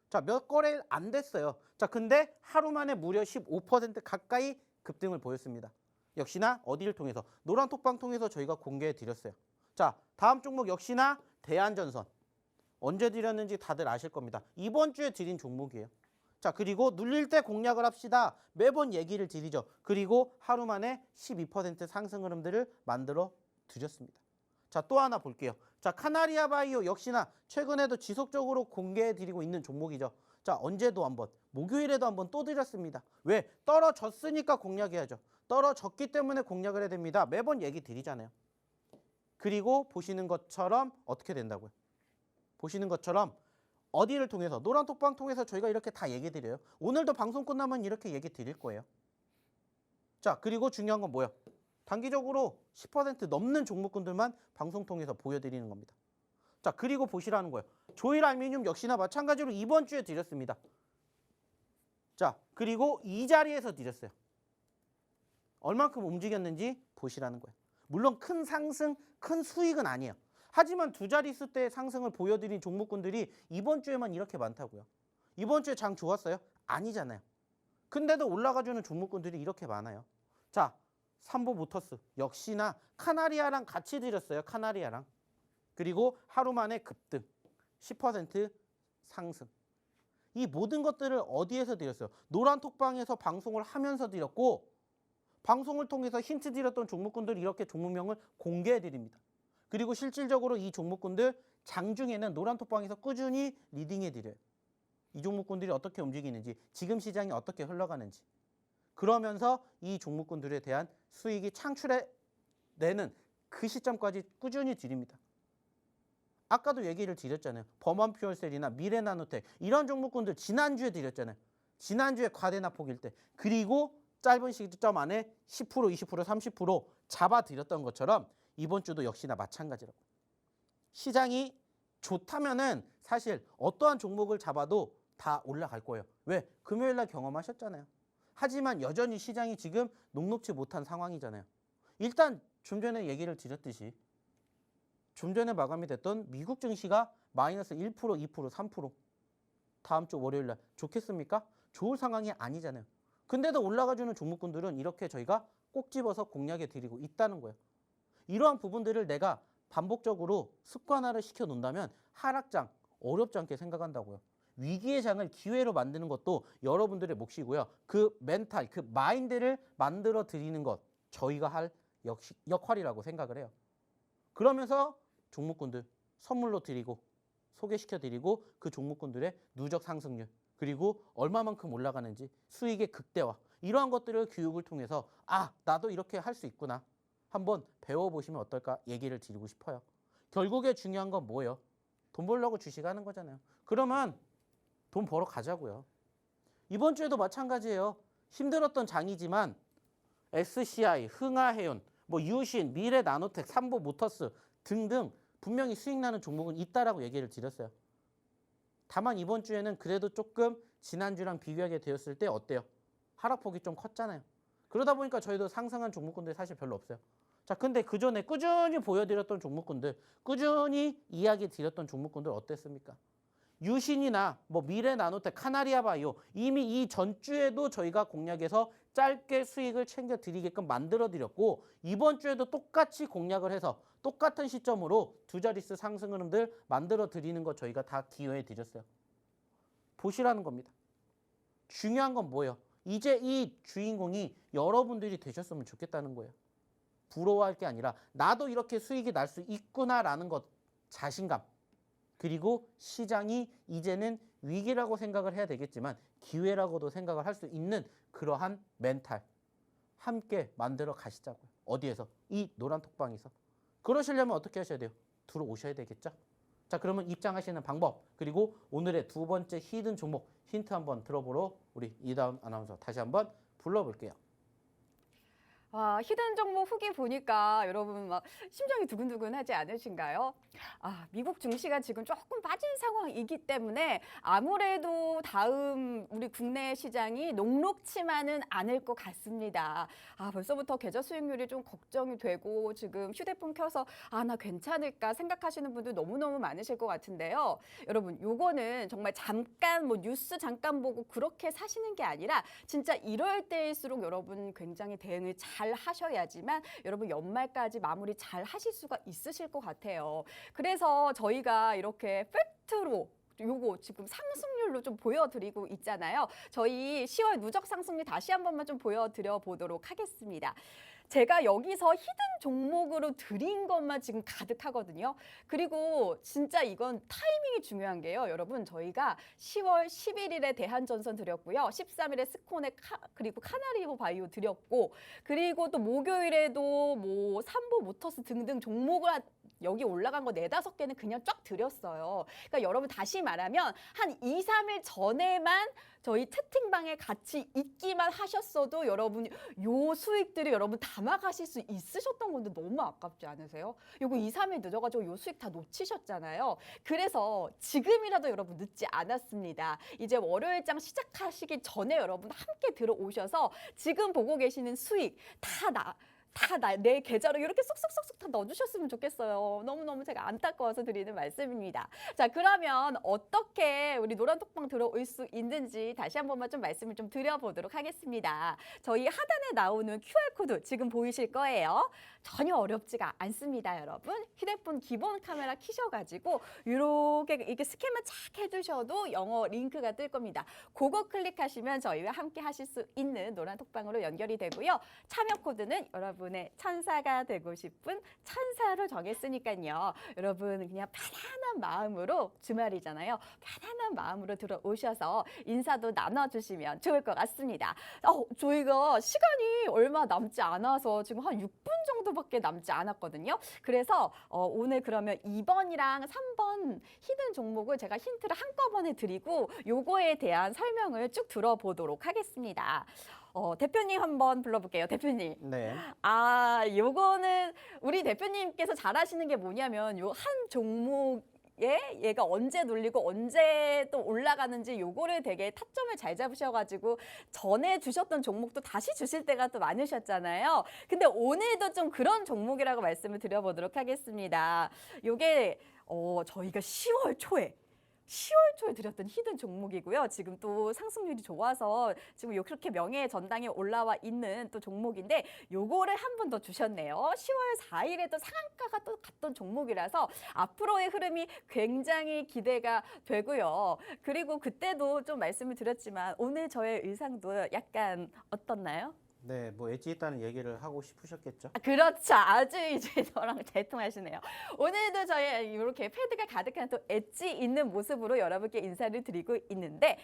자, 몇 거래 안 됐어요. 자, 근데 하루 만에 무려 15% 가까이 급등을 보였습니다. 역시나 어디를 통해서? 노란톡방 통해서 저희가 공개해 드렸어요. 자, 다음 종목 역시나 대한전선. 언제 드렸는지 다들 아실 겁니다. 이번 주에 드린 종목이에요. 자, 그리고 눌릴 때 공략을 합시다. 매번 얘기를 드리죠. 그리고 하루 만에 12% 상승 흐름들을 만들어 드렸습니다. 자, 또 하나 볼게요. 자, 카나리아 바이오 역시나 최근에도 지속적으로 공개해 드리고 있는 종목이죠. 자, 언제도 한번, 목요일에도 한번 또 드렸습니다. 왜? 떨어졌으니까 공략해야죠. 떨어졌기 때문에 공략을 해야 됩니다. 매번 얘기 드리잖아요. 그리고 보시는 것처럼 어떻게 된다고요? 보시는 것처럼 어디를 통해서? 노란톡방 통해서 저희가 이렇게 다 얘기 드려요. 오늘도 방송 끝나면 이렇게 얘기 드릴 거예요. 자, 그리고 중요한 건 뭐예요? 단기적으로 10% 넘는 종목군들만 방송 통해서 보여드리는 겁니다. 자, 그리고 보시라는 거예요. 조일 알미늄 역시나 마찬가지로 이번 주에 드렸습니다. 자, 그리고 이 자리에서 드렸어요. 얼만큼 움직였는지 보시라는 거예요. 물론 큰 상승, 큰 수익은 아니에요. 하지만 2자릿수 때 상승을 보여드린 종목군들이 이번 주에만 이렇게 많다고요. 이번 주에 장 좋았어요? 아니잖아요. 근데도 올라가주는 종목군들이 이렇게 많아요. 자, 삼보모터스 역시나 카나리아랑 같이 드렸어요. 카나리아랑. 그리고 하루 만에 급등, 10% 상승. 이 모든 것들을 어디에서 드렸어요? 노란톡방에서 방송을 하면서 드렸고 방송을 통해서 힌트 드렸던 종목군들 이렇게 종목명을 공개해 드립니다. 그리고 실질적으로 이 종목군들 장중에는 노란톡방에서 꾸준히 리딩해 드려요. 이 종목군들이 어떻게 움직이는지, 지금 시장이 어떻게 흘러가는지. 그러면서 이 종목군들에 대한 수익이 창출해내는 그 시점까지 꾸준히 드립니다. 아까도 얘기를 드렸잖아요. 범한퓨얼셀이나 미래나노텍 이런 종목군들 지난주에 드렸잖아요. 지난주에 과대납폭일 때. 그리고 짧은 시점 안에 10%, 20%, 30% 잡아드렸던 것처럼 이번 주도 역시나 마찬가지라고. 시장이 좋다면은 사실 어떠한 종목을 잡아도 다 올라갈 거예요. 왜? 금요일 날 경험하셨잖아요. 하지만 여전히 시장이 지금 녹록지 못한 상황이잖아요. 일단 좀 전에 얘기를 드렸듯이 좀 전에 마감이 됐던 미국 증시가 마이너스 1%, 2%, 3% 다음 주 월요일 날 좋겠습니까? 좋을 상황이 아니잖아요. 근데도 올라가주는 종목군들은 이렇게 저희가 꼭 집어서 공략해 드리고 있다는 거예요. 이러한 부분들을 내가 반복적으로 습관화를 시켜놓는다면 하락장 어렵지 않게 생각한다고요. 위기의 장을 기회로 만드는 것도 여러분들의 몫이고요. 그 멘탈, 그 마인드를 만들어 드리는 것 저희가 할 역할이라고 생각을 해요. 그러면서 종목군들 선물로 드리고 소개시켜 드리고 그 종목군들의 누적 상승률 그리고 얼마만큼 올라가는지 수익의 극대화 이러한 것들을 교육을 통해서 아 나도 이렇게 할 수 있구나 한번 배워보시면 어떨까 얘기를 드리고 싶어요. 결국에 중요한 건 뭐예요? 돈 벌려고 주식하는 거잖아요. 그러면 돈 벌어 가자고요. 이번 주에도 마찬가지예요. 힘들었던 장이지만 SCI, 흥하해운, 유신, 미래나노텍, 삼보모터스 등등 분명히 수익 나는 종목은 있다라고 얘기를 드렸어요. 다만 이번 주에는 그래도 조금 지난주랑 비교하게 되었을 때 어때요? 하락폭이 좀 컸잖아요. 그러다 보니까 저희도 상승한 종목군들 사실 별로 없어요. 자, 근데 그 전에 꾸준히 보여드렸던 종목군들, 꾸준히 이야기 드렸던 종목군들 어땠습니까? 유신이나 미래나노텍, 카나리아바이오 이미 이 전주에도 저희가 공략해서 짧게 수익을 챙겨드리게끔 만들어드렸고 이번 주에도 똑같이 공략을 해서 똑같은 시점으로 두 자릿수 상승 흐름들 만들어드리는 거 저희가 다 기여해 드렸어요. 보시라는 겁니다. 중요한 건 뭐예요? 이제 이 주인공이 여러분들이 되셨으면 좋겠다는 거예요. 부러워할 게 아니라 나도 이렇게 수익이 날 수 있구나라는 것 자신감 그리고 시장이 이제는 위기라고 생각을 해야 되겠지만 기회라고도 생각을 할 수 있는 그러한 멘탈 함께 만들어 가시자고요. 어디에서? 이 노란 톡방에서. 그러시려면 어떻게 하셔야 돼요? 들어오셔야 되겠죠? 자, 그러면 입장하시는 방법 그리고 오늘의 두 번째 히든 종목 힌트 한번 들어보러 우리 이다운 아나운서 다시 한번 불러볼게요. 와, 히든 종목 후기 보니까 여러분 막 심장이 두근두근하지 않으신가요? 미국 증시가 지금 조금 빠진 상황이기 때문에 아무래도 다음 우리 국내 시장이 녹록치만은 않을 것 같습니다. 벌써부터 계좌 수익률이 좀 걱정이 되고 지금 휴대폰 켜서 나 괜찮을까 생각하시는 분들 너무너무 많으실 것 같은데요. 여러분 요거는 정말 잠깐 뉴스 잠깐 보고 그렇게 사시는 게 아니라 진짜 이럴 때일수록 여러분 굉장히 대응을 잘 하셔야지만 여러분 연말까지 마무리 잘 하실 수가 있으실 것 같아요. 그래서 저희가 이렇게 팩트로 요거 지금 상승률로 좀 보여드리고 있잖아요. 저희 10월 누적 상승률 다시 한 번만 좀 보여드려 보도록 하겠습니다. 제가 여기서 히든 종목으로 드린 것만 지금 가득하거든요. 그리고 진짜 이건 타이밍이 중요한 게요. 여러분 저희가 10월 11일에 대한전선 드렸고요. 13일에 스콘에 그리고 카나리오 바이오 드렸고 그리고 또 목요일에도 삼보모터스 등등 종목을 여기 올라간 거 4-5개는 그냥 쫙 드렸어요. 그러니까 여러분 다시 말하면 한 2-3일 전에만 저희 채팅방에 같이 있기만 하셨어도 여러분 요 수익들이 여러분 담아가실 수 있으셨던 건데 너무 아깝지 않으세요? 요거 2-3일 늦어가지고 요 수익 다 놓치셨잖아요. 그래서 지금이라도 여러분 늦지 않았습니다. 이제 월요일장 시작하시기 전에 여러분 함께 들어오셔서 지금 보고 계시는 수익 다 다 내 계좌로 이렇게 쏙쏙쏙쏙 다 넣어주셨으면 좋겠어요. 너무너무 제가 안타까워서 드리는 말씀입니다. 자, 그러면 어떻게 우리 노란톡방 들어올 수 있는지 다시 한 번만 좀 말씀을 좀 드려보도록 하겠습니다. 저희 하단에 나오는 QR코드 지금 보이실 거예요. 전혀 어렵지가 않습니다, 여러분. 휴대폰 기본 카메라 키셔가지고 이렇게 이렇게 스캔만 착 해주셔도 영어 링크가 뜰 겁니다. 그거 클릭하시면 저희와 함께 하실 수 있는 노란톡방으로 연결이 되고요. 참여 코드는 여러분의 천사가 되고 싶은 천사로 정했으니까요. 여러분 그냥 편안한 마음으로 주말이잖아요. 편안한 마음으로 들어오셔서 인사도 나눠주시면 좋을 것 같습니다. 저희가 시간이 얼마 남지 않아서 지금 한 6분 정도밖에 남지 않았거든요. 그래서 오늘 그러면 2번이랑 3번 히든 종목을 제가 힌트를 한꺼번에 드리고 요거에 대한 설명을 쭉 들어보도록 하겠습니다. 대표님 한번 불러볼게요. 대표님. 네. 요거는 우리 대표님께서 잘하시는 게 뭐냐면 요 한 종목 얘가 언제 눌리고 언제 또 올라가는지 요거를 되게 타점을 잘 잡으셔가지고 전에 주셨던 종목도 다시 주실 때가 또 많으셨잖아요. 근데 오늘도 좀 그런 종목이라고 말씀을 드려보도록 하겠습니다. 요게 저희가 10월 초에 드렸던 히든 종목이고요. 지금 또 상승률이 좋아서 지금 그렇게 명예의 전당에 올라와 있는 또 종목인데 요거를 한 번 더 주셨네요. 10월 4일에도 상한가가 또 갔던 종목이라서 앞으로의 흐름이 굉장히 기대가 되고요. 그리고 그때도 좀 말씀을 드렸지만 오늘 저의 의상도 약간 어떻나요? 네, 뭐 엣지 있다는 얘기를 하고 싶으셨겠죠? 그렇죠. 아주 이제 저랑 잘 통하시네요. 오늘도 저희 이렇게 패드가 가득한 또 엣지 있는 모습으로 여러분께 인사를 드리고 있는데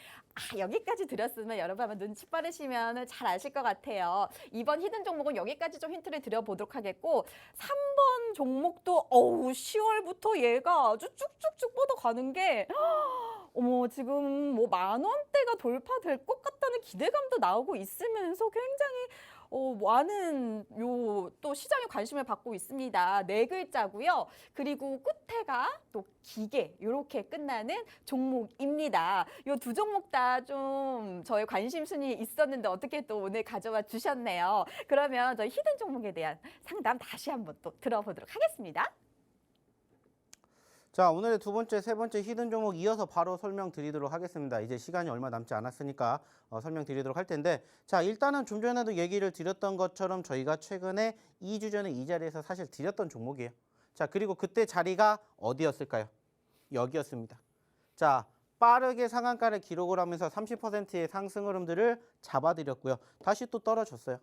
여기까지 드렸으면 여러분 아마 눈치 빠르시면 잘 아실 것 같아요. 이번 히든 종목은 여기까지 좀 힌트를 드려보도록 하겠고 3번 종목도 10월부터 얘가 아주 쭉쭉쭉 뻗어가는 게 지금 뭐 10,000원대가 돌파될 것 같다는 기대감도 나오고 있으면서 굉장히 많은 또 시장의 관심을 받고 있습니다. 4글자고요. 그리고 끝에가 또 기계 이렇게 끝나는 종목입니다. 이 두 종목 다 좀 저의 관심 순위 있었는데 어떻게 또 오늘 가져와 주셨네요. 그러면 저희 히든 종목에 대한 상담 다시 한번 또 들어보도록 하겠습니다. 자, 오늘의 두 번째, 세 번째 히든 종목 이어서 바로 설명드리도록 하겠습니다. 이제 시간이 얼마 남지 않았으니까 설명드리도록 할 텐데, 자, 일단은 좀 전에도 얘기를 드렸던 것처럼 저희가 최근에 2주 전에 이 자리에서 사실 드렸던 종목이에요. 자, 그리고 그때 자리가 어디였을까요? 여기였습니다. 자, 빠르게 상한가를 기록을 하면서 30%의 상승 흐름들을 잡아드렸고요. 다시 또 떨어졌어요.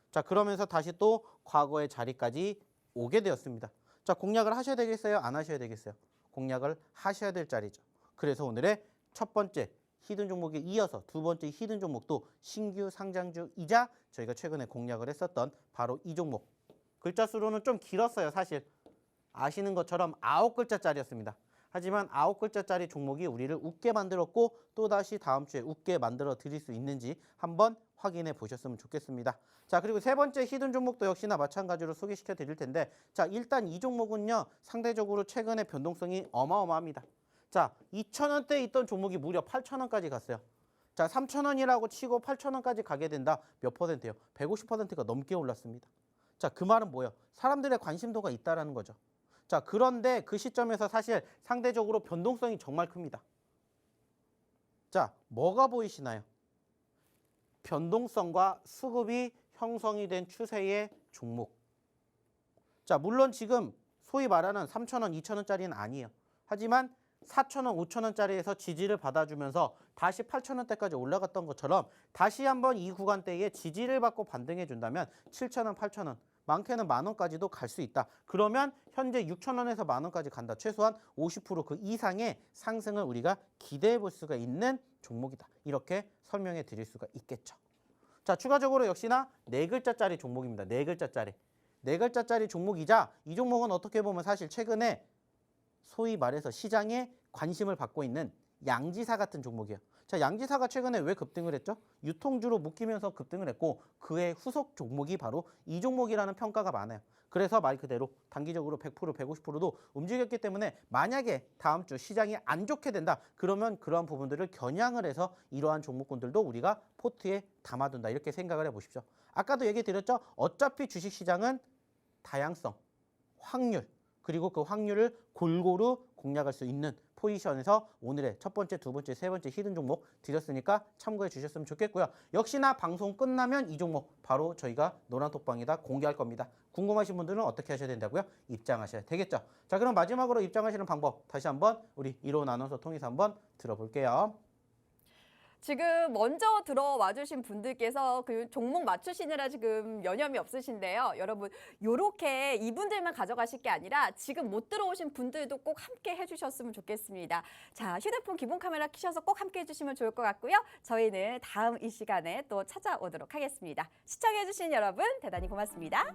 자, 그러면서 다시 또 과거의 자리까지 오게 되었습니다. 자, 공략을 하셔야 되겠어요? 안 하셔야 되겠어요? 공략을 하셔야 될 자리죠. 그래서 오늘의 첫 번째 히든 종목에 이어서 두 번째 히든 종목도 신규 상장주이자 저희가 최근에 공략을 했었던 바로 이 종목. 글자 수로는 좀 길었어요, 사실. 아시는 것처럼 9글자짜리였습니다. 하지만 9글자짜리 종목이 우리를 웃게 만들었고 또다시 다음 주에 웃게 만들어 드릴 수 있는지 한번 확인해 보셨으면 좋겠습니다. 자, 그리고 세 번째 히든 종목도 역시나 마찬가지로 소개시켜 드릴 텐데, 자, 일단 이 종목은요 상대적으로 최근에 변동성이 어마어마합니다. 자, 2,000원대에 있던 종목이 무려 8,000원까지 갔어요. 자, 3,000원이라고 치고 8,000원까지 가게 된다. 몇 퍼센트예요? 150%가 넘게 올랐습니다. 자, 그 말은 뭐예요? 사람들의 관심도가 있다라는 거죠. 자, 그런데 그 시점에서 사실 상대적으로 변동성이 정말 큽니다. 자, 뭐가 보이시나요? 변동성과 수급이 형성이 된 추세의 종목. 자, 물론 지금 소위 말하는 3,000원, 2,000원짜리는 아니에요. 하지만 4,000원, 5,000원짜리에서 지지를 받아주면서 다시 8,000원대까지 올라갔던 것처럼 다시 한번 이 구간대에 지지를 받고 반등해 준다면 7,000원, 8,000원, 많게는 10,000원까지도 갈 수 있다. 그러면 현재 6,000원에서 10,000원까지 간다. 최소한 50% 그 이상의 상승을 우리가 기대해 볼 수가 있는 종목이다. 이렇게 설명해 드릴 수가 있겠죠. 자, 추가적으로 역시나 4글자짜리 종목입니다. 4글자짜리. 4글자짜리 종목이자 이 종목은 어떻게 보면 사실 최근에 소위 말해서 시장에 관심을 받고 있는 양지사 같은 종목이에요. 자, 양지사가 최근에 왜 급등을 했죠? 유통주로 묶이면서 급등을 했고 그의 후속 종목이 바로 이 종목이라는 평가가 많아요. 그래서 말 그대로 단기적으로 100%, 150%도 움직였기 때문에 만약에 다음 주 시장이 안 좋게 된다. 그러면 그러한 부분들을 겨냥을 해서 이러한 종목군들도 우리가 포트에 담아둔다. 이렇게 생각을 해보십시오. 아까도 얘기 드렸죠? 어차피 주식시장은 다양성, 확률, 그리고 그 확률을 골고루 공략할 수 있는 포지션에서 오늘의 첫 번째, 두 번째, 세 번째 히든 종목 드렸으니까 참고해 주셨으면 좋겠고요. 역시나 방송 끝나면 이 종목 바로 저희가 노란톡방에다 공개할 겁니다. 궁금하신 분들은 어떻게 하셔야 된다고요? 입장하셔야 되겠죠. 자, 그럼 마지막으로 입장하시는 방법 다시 한번 우리 이로운 아나운서 통해서 한번 들어볼게요. 지금 먼저 들어와 주신 분들께서 그 종목 맞추시느라 지금 여념이 없으신데요. 여러분, 요렇게 이분들만 가져가실 게 아니라 지금 못 들어오신 분들도 꼭 함께 해주셨으면 좋겠습니다. 자, 휴대폰 기본 카메라 켜셔서 꼭 함께 해주시면 좋을 것 같고요. 저희는 다음 이 시간에 또 찾아오도록 하겠습니다. 시청해주신 여러분, 대단히 고맙습니다.